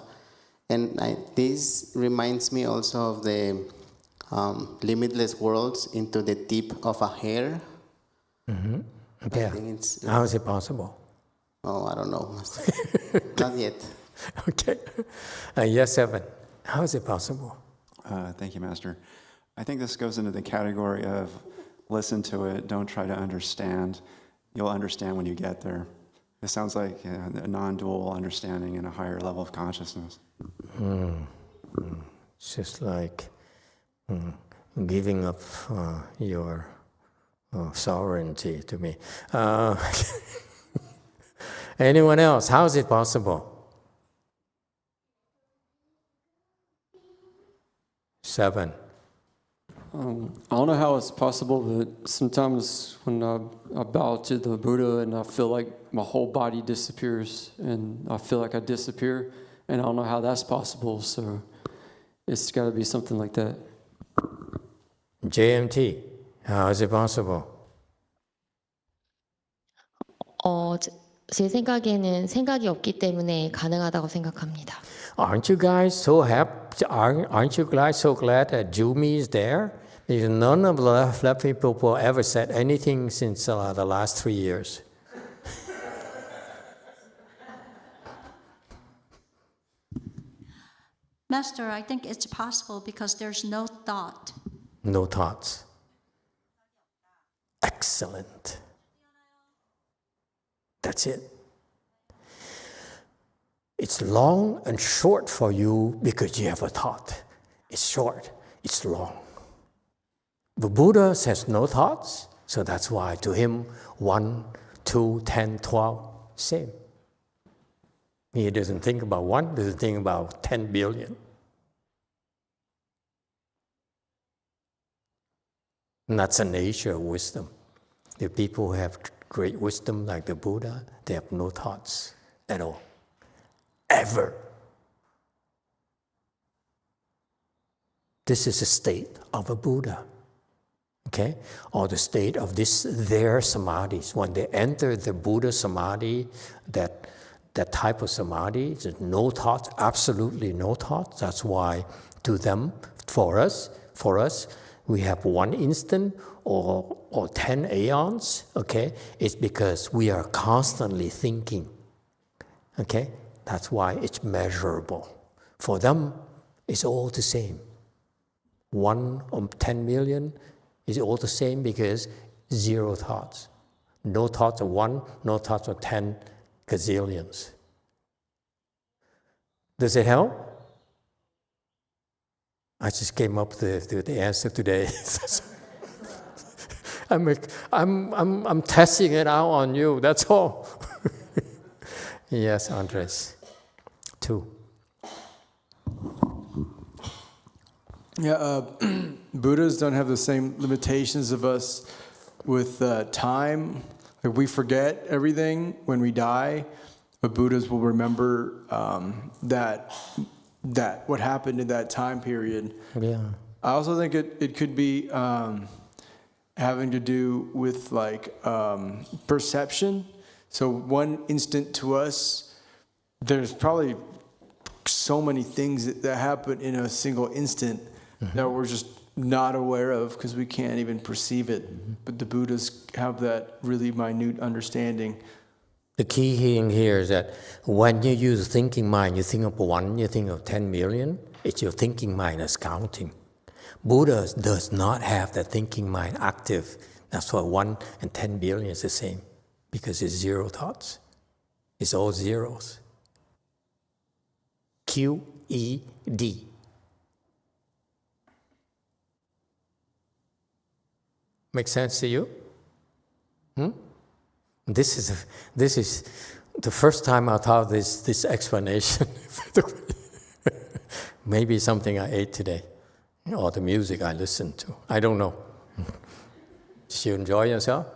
And this reminds me also of the limitless worlds into the tip of a hair. Mm-hmm. Yeah. How is it possible? Oh, I don't know. Not yet. Okay. Yes, Evan. How is it possible? Thank you, Master. I think this goes into the category of listen to it, don't try to understand. You'll understand when you get there. It sounds like a non-dual understanding and a higher level of consciousness. It's just like giving up your sovereignty to me. Anyone else? How is it possible? 7. I don't know how it's possible, but sometimes when I bow to the Buddha and I feel like my whole body disappears and I feel like I disappear, and I don't know how that's possible, so it's got to be something like that. JMT, how is it possible? 제 생각에는 생각이 없기 때문에 가능하다고 생각합니다. Aren't you guys so happy? Aren't you guys so glad that Jumi is there? Because none of the left people ever said anything since the last 3 years. Master, I think it's possible because there's no thought. No thoughts. Excellent. That's it. It's long and short for you because you have a thought. It's short, it's long. The Buddha says no thoughts, so that's why to him 1, 2, 10, 12, same. He doesn't think about 1, doesn't think about 10 billion. And that's the nature of wisdom. The people who have great wisdom like the Buddha, they have no thoughts at all. Ever. This is the state of a Buddha. Okay? Or the state of their samadhis. When they enter the Buddha samadhi, that type of samadhi, there's no thoughts, absolutely no thoughts. That's why to them, for us, we have 1 instant or 10 aeons, okay? It's because we are constantly thinking, okay? That's why it's measurable. For them, it's all the same. 1 or 10 million is all the same because 0 thoughts. No thoughts of 1, no thoughts of 10 gazillions. Does it help? I just came up with the answer today. I'm testing it out on you, that's all. Yes, Andres. 2. Yeah, Buddhas don't have the same limitations of us with time. Like we forget everything when we die, but Buddhas will remember that what happened in that time period. Yeah. I also think it could be having to do with like perception. So 1 instant to us, there's probably so many things that happen in a single instant that we're just not aware of because we can't even perceive it. But the Buddhas have that really minute understanding. The key thing here is that when you use thinking mind, you think of 1, you think of 10 million, it's your thinking mind that's counting. Buddha does not have the thinking mind active. That's why 1 and 10 billion is the same, because it's 0 thoughts. It's all zeros. QED. Make sense to you? This is the first time I thought this explanation. Maybe something I ate today, or the music I listened to. I don't know. Did you enjoy yourself?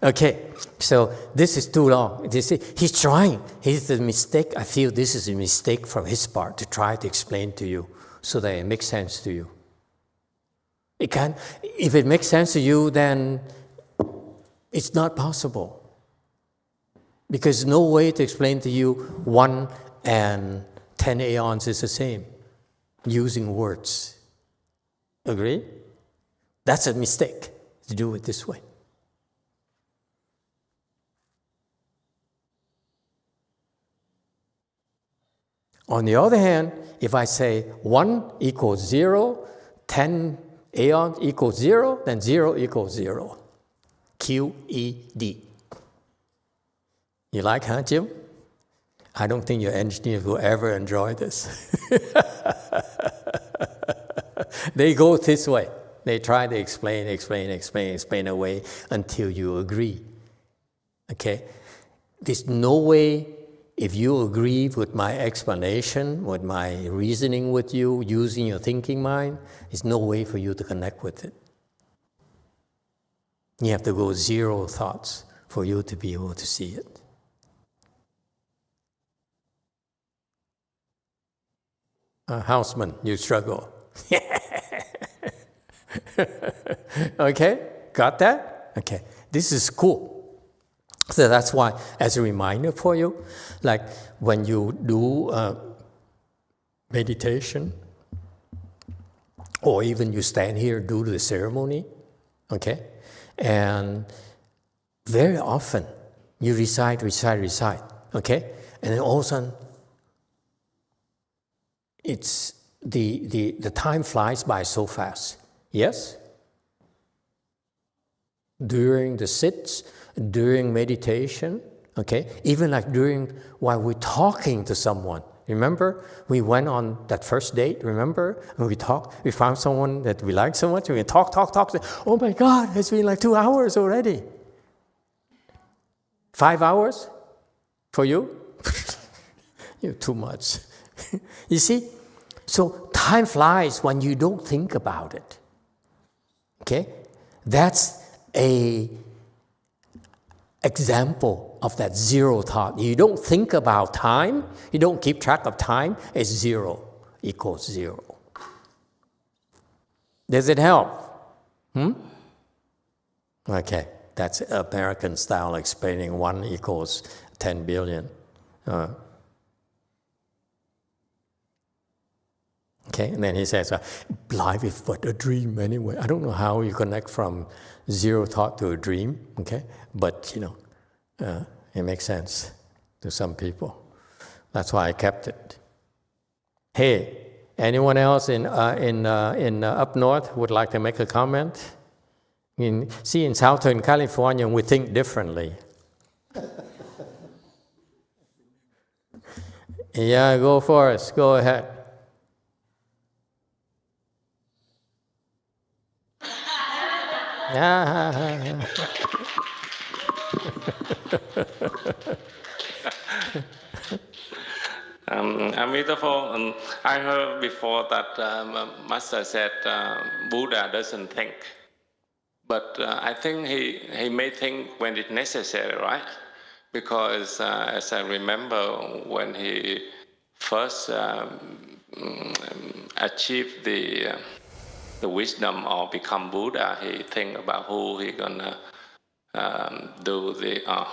Okay, so this is too long. He's trying. He's the mistake. I feel this is a mistake from his part to try to explain to you so that it makes sense to you. If it makes sense to you, then it's not possible. Because there's no way to explain to you 1 and 10 aeons is the same, using words. Agree? That's a mistake to do it this way. On the other hand, if I say 1 equals 0, 10 aeons equals 0, then 0 equals 0. QED. You like, huh, Jim? I don't think your engineers will ever enjoy this. They go this way. They try to explain away until you agree. Okay? There's no way, if you agree with my explanation, with my reasoning with you, using your thinking mind, there's no way for you to connect with it. You have to go zero thoughts for you to be able to see it. Houseman, you struggle. Okay, got that? Okay, this is cool. So that's why, as a reminder for you, like when you do meditation, or even you stand here, do the ceremony, okay? And very often you recite, okay? And then all of a sudden, it's the time flies by so fast. Yes? During the sits, during meditation, okay? Even like while we're talking to someone. Remember, we went on that first date, remember? And we talked, we found someone that we liked so much, and we talk. Oh my God, it's been like 2 hours already. 5 hours for you? You're too much. You see? So time flies when you don't think about it. Okay? That's an example of that zero thought. You don't think about time, you don't keep track of time, it's zero equals zero. Does it help? Okay, that's American style explaining 1 equals 10 billion. Okay, and then he says, life is but a dream anyway. I don't know how you connect from zero thought to a dream, okay? But, it makes sense to some people. That's why I kept it. Hey, anyone else in up north would like to make a comment? In Southern California, we think differently. Yeah, go for it. Go ahead. Emitofuo, I heard before that Master said Buddha doesn't think. But I think he may think when it's necessary, right? Because as I remember, when he first achieved the wisdom or become Buddha, he think about who he gonna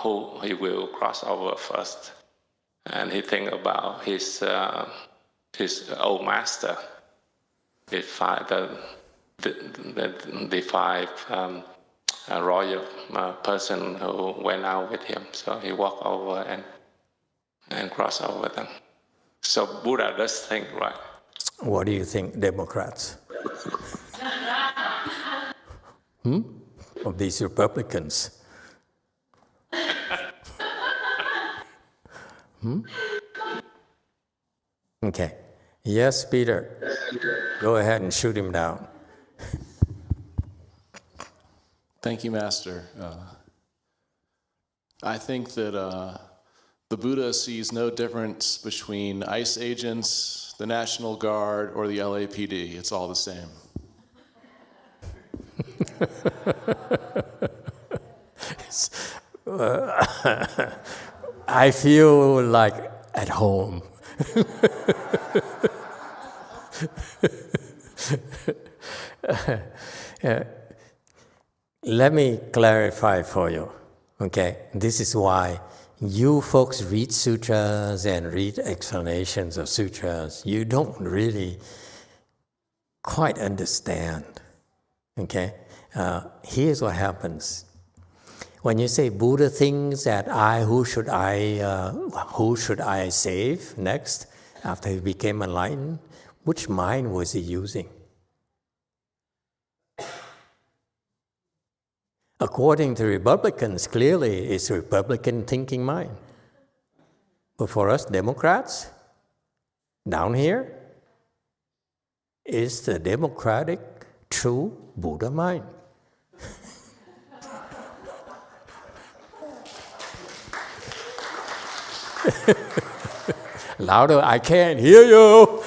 who he will cross over first, and he think about his old master, the five royal person who went out with him. So he walked over and crossed over them. So Buddha does think, right? What do you think, Democrats? Of these Republicans? Okay. Yes, Peter. Go ahead and shoot him down. Thank you, Master. I think that the Buddha sees no difference between ICE agents, the National Guard, or the LAPD. It's all the same. I feel like at home. Let me clarify for you, okay? This is why you folks read sutras and read explanations of sutras. You don't really quite understand, okay? Here's what happens. When you say Buddha thinks that who should I save next after he became enlightened, which mind was he using? According to Republicans, clearly it's a Republican thinking mind. But for us Democrats, down here, it's the Democratic true Buddha mind. Louder, I can't hear you.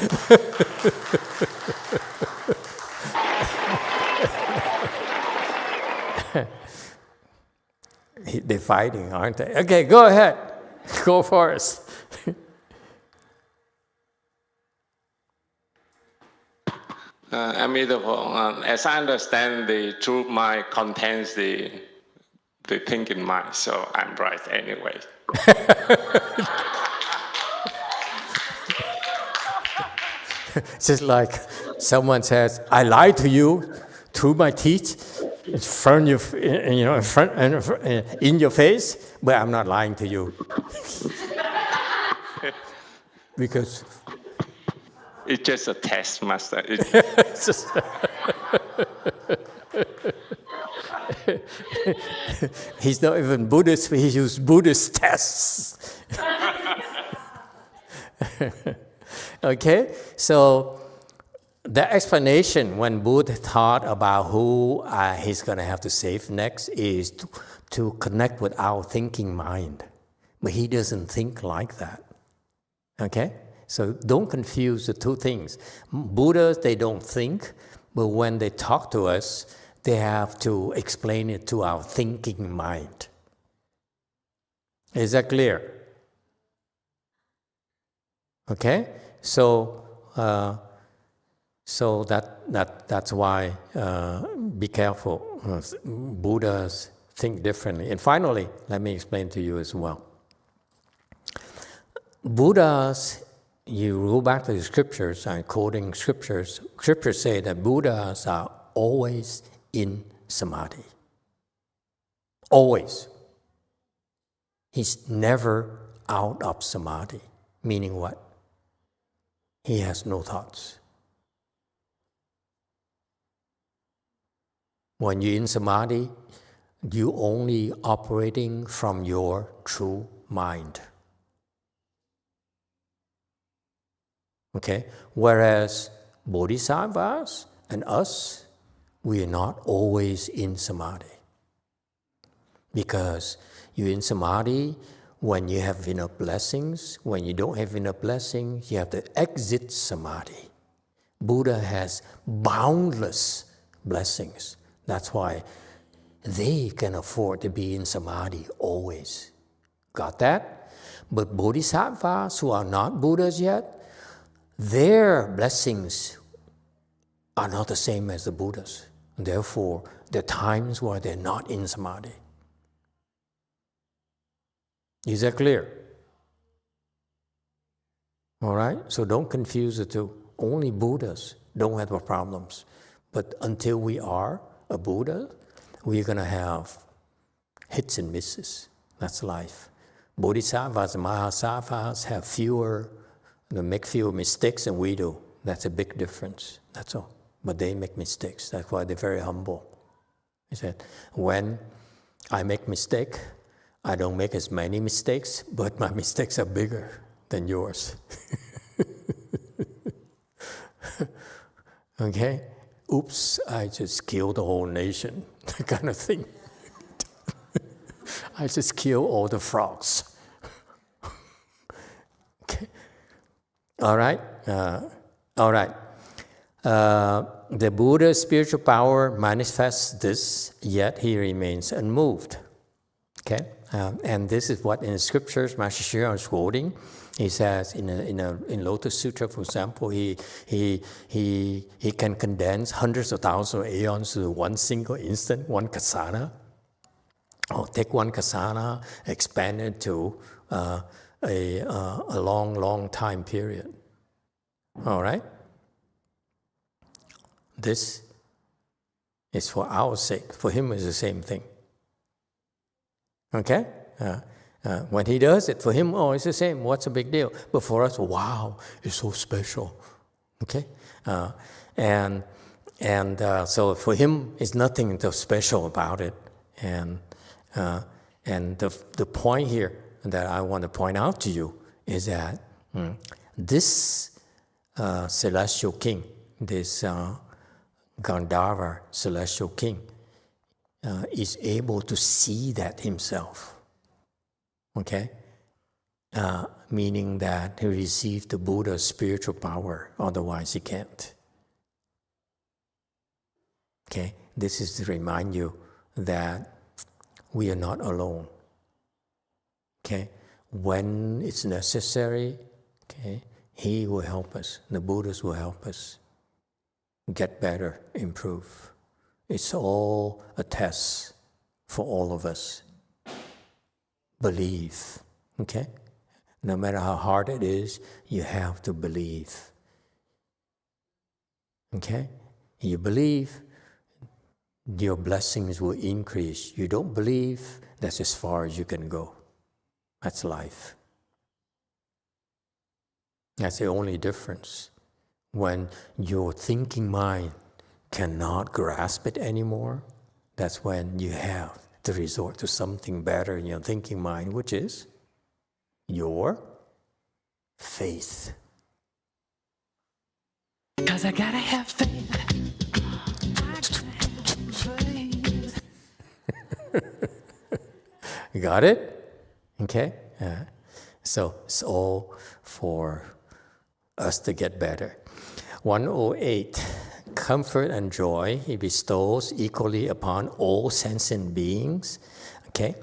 They're fighting, aren't they? Okay, go ahead. Go for us. Emitofuo, as I understand, the true mind contains the thinking mind, so I'm right anyway. Just like someone says, I lied to you through my teeth, in front of in your face, but I'm not lying to you. Because it's just a test, Master. He's not even Buddhist, he uses Buddhist tests. Okay, so the explanation when Buddha taught about who he's going to have to save next is to connect with our thinking mind. But he doesn't think like that. Okay? So don't confuse the two things. Buddhas, they don't think, but when they talk to us, they have to explain it to our thinking mind. Is that clear? Okay? So that's why be careful. Buddhas think differently. And finally, let me explain to you as well. Buddhas, you go back to the scriptures, I'm quoting scriptures. Scriptures say that Buddhas are always in samadhi. Always. He's never out of samadhi. Meaning what? He has no thoughts. When you're in samadhi, you're only operating from your true mind. Okay? Whereas bodhisattvas and us, we are not always in samadhi. Because you're in samadhi when you have enough blessings. When you don't have enough blessings, you have to exit samadhi. Buddha has boundless blessings. That's why they can afford to be in samadhi always. Got that? But bodhisattvas who are not Buddhas yet, their blessings are not the same as the Buddhas. Therefore, there are times where they're not in samadhi. Is that clear? All right? So don't confuse the two. Only Buddhas don't have the problems. But until we are a Buddha, we're going to have hits and misses. That's life. Bodhisattvas and Mahasattvas have they make fewer mistakes than we do. That's a big difference. That's all. But they make mistakes. That's why they're very humble. He said, when I make mistake, I don't make as many mistakes, but my mistakes are bigger than yours. Okay? Oops, I just killed the whole nation. That kind of thing. I just killed all the frogs. Okay. All right? All right. The Buddha's spiritual power manifests this, yet he remains unmoved. Okay? And this is what in the scriptures Master Hsü is quoting. He says in Lotus Sutra, for example, he can condense hundreds of thousands of aeons to one single instant, one kasana. Or take one kasana, expand it to a long time period. All right? This is for our sake. For him, it's the same thing. Okay? When he does it, for him, oh, it's the same. What's the big deal? But for us, wow, it's so special. Okay? So for him, it's nothing so special about it. And the point here that I want to point out to you is that this celestial king, this Gandharva, celestial king, is able to see that himself. Okay? Meaning that he received the Buddha's spiritual power, otherwise he can't. Okay? This is to remind you that we are not alone. Okay? When it's necessary, okay, he will help us. The Buddhas will help us get better, improve. It's all a test for all of us. Believe, okay? No matter how hard it is, you have to believe. Okay? You believe, your blessings will increase. You don't believe, that's as far as you can go. That's life. That's the only difference. When your thinking mind cannot grasp it anymore, that's when you have to resort to something better in your thinking mind, which is your faith. Because I gotta have faith. Got it? Okay? So it's all for us to get better. 108. Comfort and joy he bestows equally upon all sentient beings. Okay?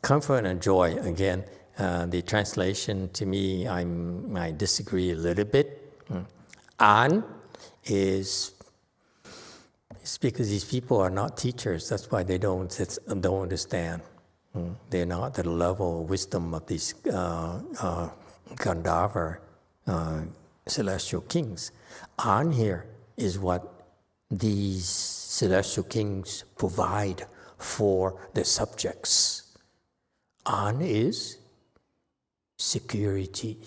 Comfort and joy, again, the translation to me, I disagree a little bit. An is it's because these people are not teachers. That's why they don't understand. They're not at the level of wisdom of these Gandharva celestial kings. An here is what these celestial kings provide for the subjects. An is security.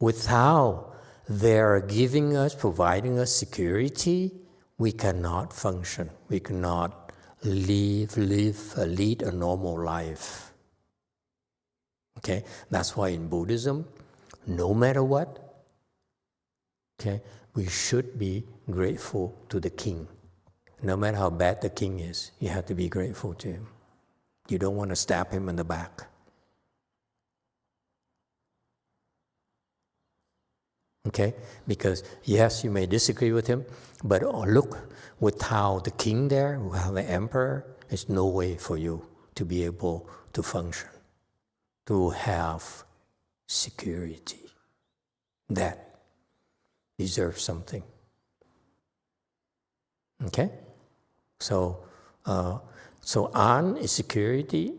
Without their giving us, providing us security, we cannot function. We cannot lead a normal life. Okay, that's why in Buddhism, no matter what, okay, we should be grateful to the king. No matter how bad the king is, you have to be grateful to him. You don't want to stab him in the back. Okay, because yes, you may disagree with him, but look, without the king there, without the emperor, there's no way for you to be able to function, to have security. That deserves something. Okay? So an is security,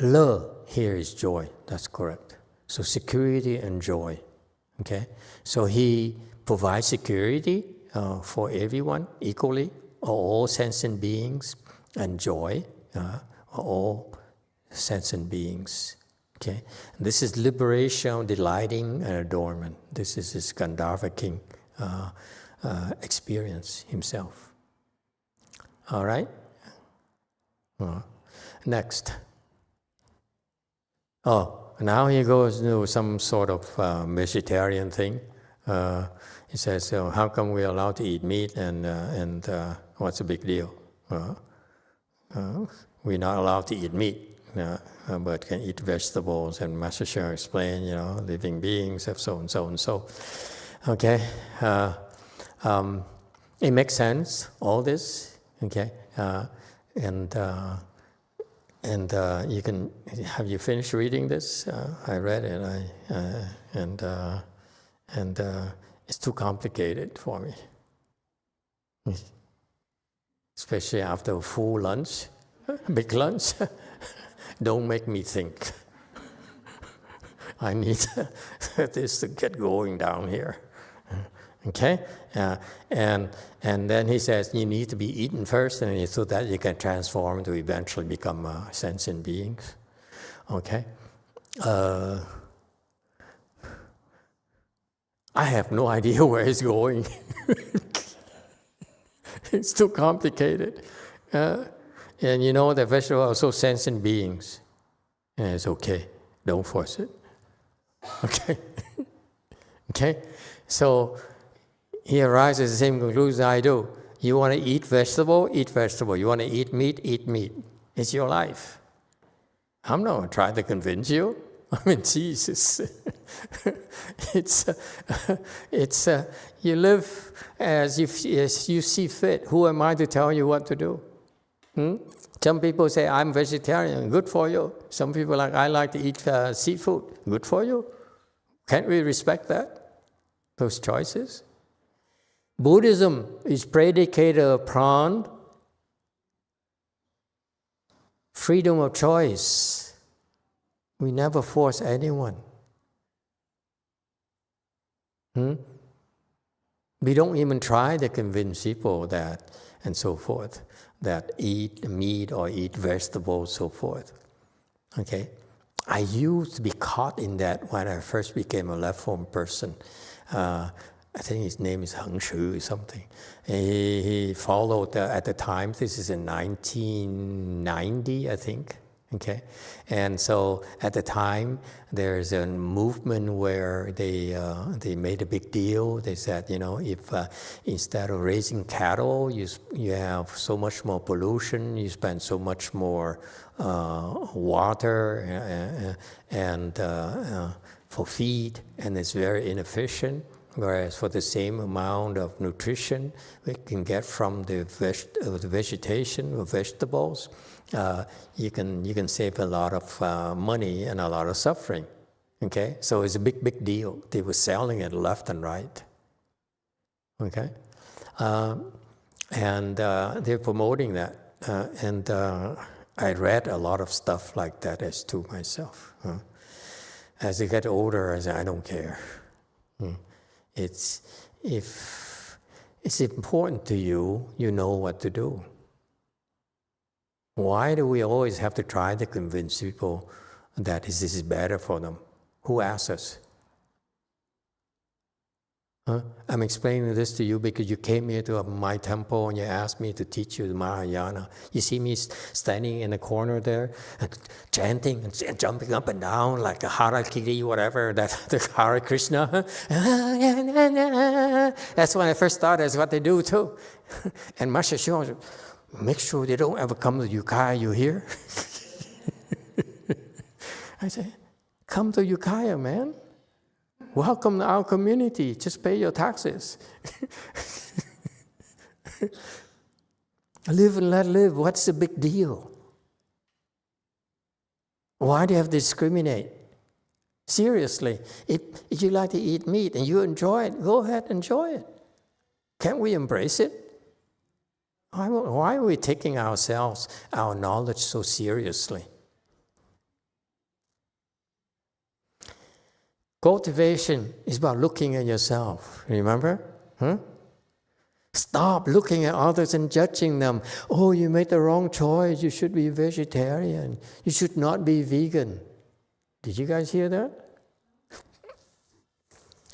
le here is joy. That's correct. So security and joy. Okay? So he provides security for everyone equally, all sentient beings, and joy, all sentient beings. Okay? This is liberation, delighting, and adornment. This is his Gandharva king experience himself. All right? Next. Oh, now he goes to some sort of vegetarian thing. He says, how come we're allowed to eat meat and what's the big deal? We're not allowed to eat meat, but can eat vegetables. And Master Shah explained, living beings have so and so and so. Okay? It makes sense, all this. Okay? And you can, have you finished reading this? I read it, and it's too complicated for me. Especially after a full lunch, big lunch. Don't make me think. I need this to get going down here. Okay? And then he says, you need to be eaten first, and so that you can transform to eventually become sentient beings. Okay? I have no idea where he's going. It's too complicated. And the vegetables are also sentient beings. And it's okay. Don't force it. Okay? Okay? So he arrives at the same conclusion I do. You want to eat vegetable? Eat vegetable. You want to eat meat? Eat meat. It's your life. I'm not going to try to convince you. I mean, Jesus. You live as you see fit. Who am I to tell you what to do? Some people say, I'm vegetarian. Good for you. Some people like, I like to eat seafood. Good for you. Can't we respect that? Those choices? Buddhism is predicated upon freedom of choice. We never force anyone. We don't even try to convince people that, and so forth, that eat meat or eat vegetables, so forth. Okay? I used to be caught in that when I first became a left-form person. I think his name is Heng Shu or something. He followed, at the time, this is in 1990, I think. Okay, and so at the time there's a movement where they made a big deal. They said, if instead of raising cattle, you have so much more pollution, you spend so much more water and for feed, and it's very inefficient. Whereas for the same amount of nutrition we can get from the vegetation or vegetables, you can save a lot of money and a lot of suffering. Okay, so it's a big deal. They were selling it left and right. Okay, and they're promoting that. And I read a lot of stuff like that as to myself. As I get older, I say, I don't care. If it's important to you, you know what to do. Why do we always have to try to convince people that this is better for them? Who asked us? I'm explaining this to you because you came here to my temple and you asked me to teach you the Mahayana. You see me standing in the corner there, chanting and jumping up and down like a Harakiri, whatever, the Hare Krishna. That's when I first started. That's what they do too. And Master Shio, make sure they don't ever come to Ukiah, you hear? I say, come to Ukiah, man. Welcome to our community. Just pay your taxes. Live and let live. What's the big deal? Why do you have to discriminate? Seriously, if you like to eat meat and you enjoy it, go ahead and enjoy it. Can't we embrace it? Why are we taking ourselves, our knowledge so seriously? Cultivation is about looking at yourself, remember? Stop looking at others and judging them. Oh, you made the wrong choice. You should be vegetarian. You should not be vegan. Did you guys hear that?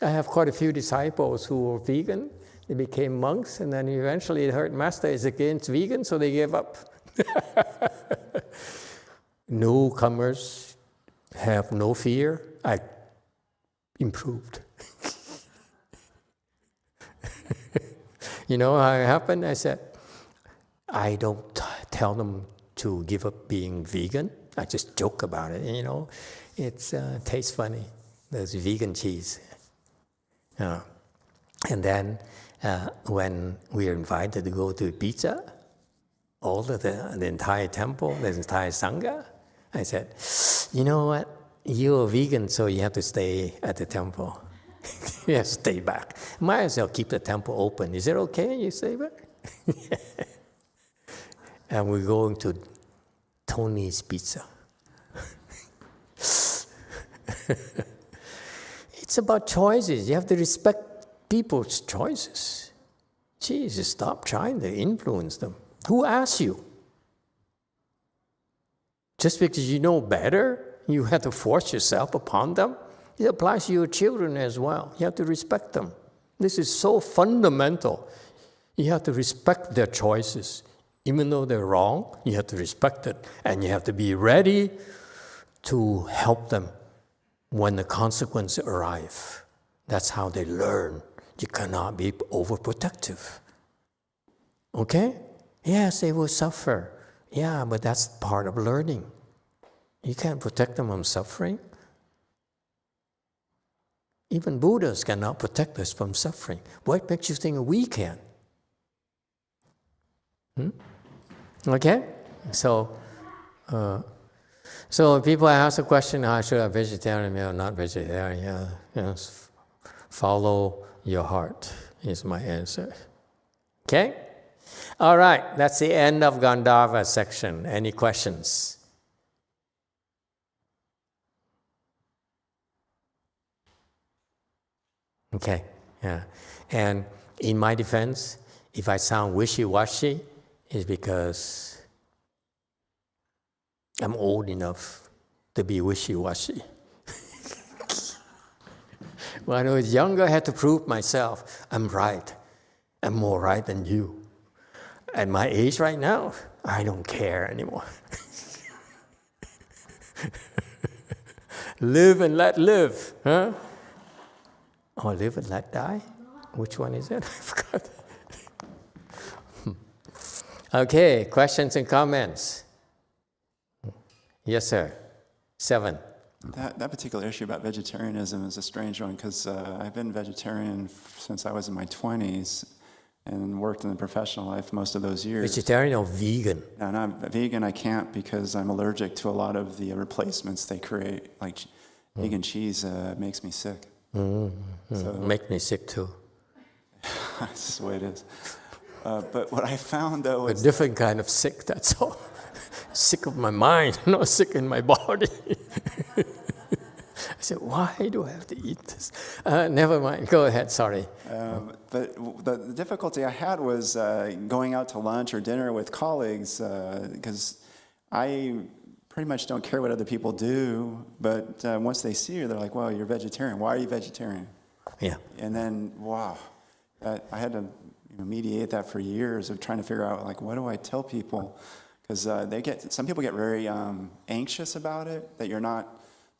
I have quite a few disciples who were vegan. They became monks, and then eventually they heard Master is against vegan, so they gave up. Newcomers have no fear. I improved. You know how it happened? I said, I don't tell them to give up being vegan. I just joke about it. It tastes funny. There's vegan cheese. And then when we are invited to go to pizza, all of the entire temple, the entire Sangha, I said, you know what? You're a vegan, so you have to stay at the temple. You have to stay back. Might as well keep the temple open. Is it okay you stay back? And we're going to Tony's Pizza. It's about choices. You have to respect people's choices. Jesus, stop trying to influence them. Who asked you? Just because you know better, you have to force yourself upon them? It applies to your children as well. You have to respect them. This is so fundamental. You have to respect their choices. Even though they're wrong, you have to respect it. And you have to be ready to help them when the consequences arrive. That's how they learn. You cannot be overprotective. Okay? Yes, they will suffer. Yeah, but that's part of learning. You can't protect them from suffering. Even Buddhas cannot protect us from suffering. What makes you think we can? Okay? So people ask the question, should I be vegetarian or not vegetarian? Yes. Follow your heart is my answer. Okay? All right, that's the end of Gandharva section. Any questions? Okay, yeah. And in my defense, if I sound wishy-washy, it's because I'm old enough to be wishy-washy. When I was younger, I had to prove myself. I'm right. I'm more right than you. At my age right now, I don't care anymore. Live and let live, huh? Or live and let die? Which one is it? I forgot. Okay, questions and comments? Yes, sir. 7. That particular issue about vegetarianism is a strange one because I've been vegetarian since I was in my 20s and worked in the professional life most of those years. Vegetarian or vegan? No, I'm vegan. I can't because I'm allergic to a lot of the replacements they create. Like vegan cheese makes me sick. So, make me sick too. That's the way it is. But what I found though is a different kind of sick, that's all. Sick of my mind, not sick in my body. I said, why do I have to eat this? Never mind, go ahead, sorry. But the difficulty I had was going out to lunch or dinner with colleagues because I pretty much don't care what other people do, but once they see you, they're like, well, you're vegetarian. Why are you vegetarian? Yeah. And then, wow, I had to mediate that for years of trying to figure out, like, what do I tell people? Because some people get very anxious about it, that you're not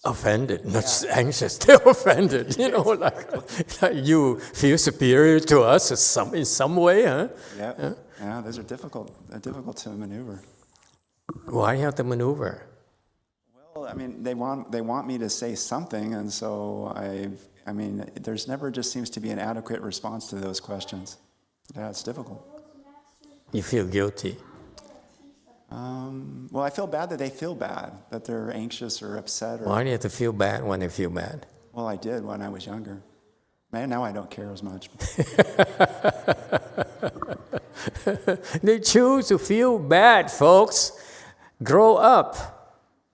offended, not anxious, they're offended. Like you feel superior to us in some way, huh? Yeah, those are difficult to maneuver. Why do you have to maneuver? Well, I mean, they want me to say something, and so I mean, there's never just seems to be an adequate response to those questions. Yeah, it's difficult. You feel guilty. Well, I feel bad that they feel bad, that they're anxious or upset. Why do you have to feel bad when they feel bad? Well, I did when I was younger. Man, now I don't care as much. They choose to feel bad, folks. Grow up.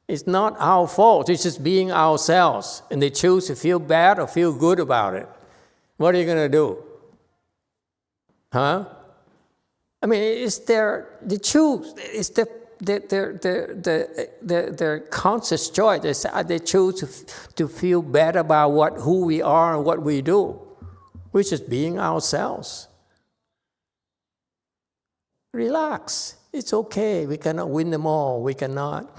It's not our fault. It's just being ourselves. And they choose to feel bad or feel good about it. What are you going to do? Huh? I mean, it's their conscious choice. They choose to feel bad about who we are and what we do. We're just being ourselves. Relax. It's okay. We cannot win them all. We cannot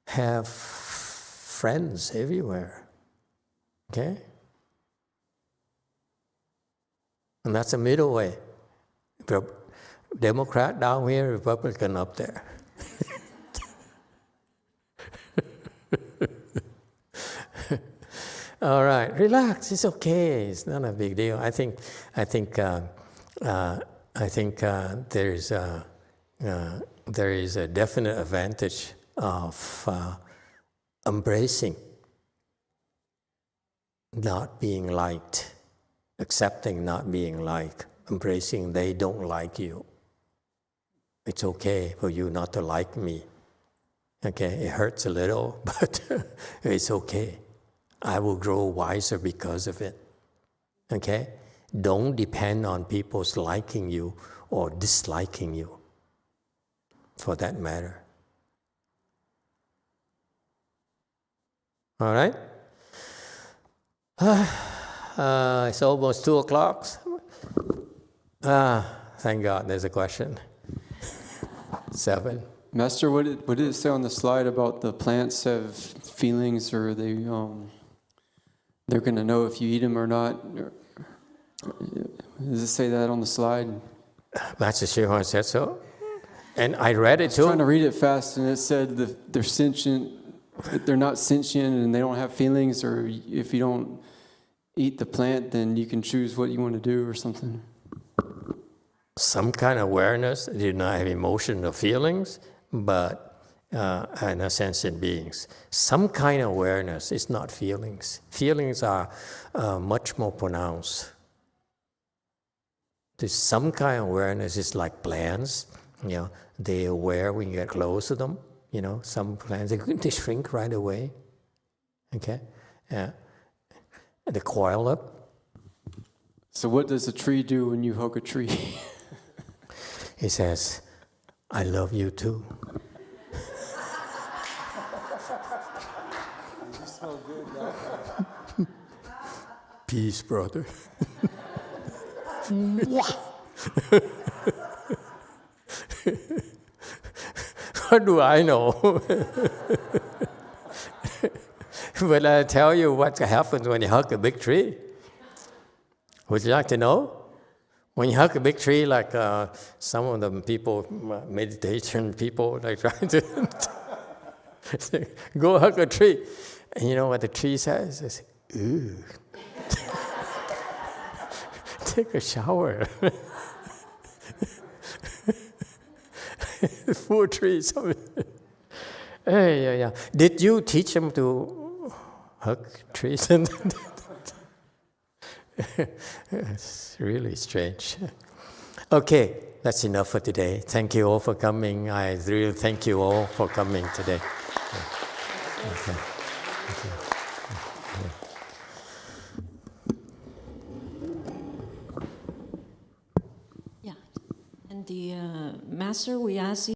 have friends everywhere. Okay? And that's a middle way. Democrat down here, Republican up there. All right, relax. It's okay. It's not a big deal. I think there is a definite advantage of embracing not being liked, accepting not being liked, embracing they don't like you. It's okay for you not to like me. Okay, it hurts a little, but it's okay. I will grow wiser because of it. Okay? Don't depend on people's liking you or disliking you, for that matter. All right? It's almost 2 o'clock. Thank God there's a question. 7. Master, what did it say on the slide about the plants have feelings, or they they're going to know if you eat them or not. Does it say that on the slide? Master Shihon said so. And I read it I was too. trying to read it fast, and it said that they're sentient, that they're not sentient and they don't have feelings, or if you don't eat the plant, then you can choose what you want to do or something. Some kind of awareness, they do not have emotion or feelings, but are not sentient beings. Some kind of awareness is not feelings. Feelings are much more pronounced. There's some kind of awareness is like plants, they're aware when you get close to them. Some plants, they shrink right away. Okay? Yeah. They coil up. So what does a tree do when you hug a tree? It says, I love you too. You smell good, Peace, brother. What do I know? But I tell you what happens when you hug a big tree. Would you like to know? When you hug a big tree, like some of the people, meditation people, like trying to say, go hug a tree. And you know what the tree says? It says, ooh. Take a shower. Full trees. Yeah. Did you teach them to hug trees? It's really strange. Okay, that's enough for today. Thank you all for coming. I really thank you all for coming today. Okay. Yeah, and the Master, we ask you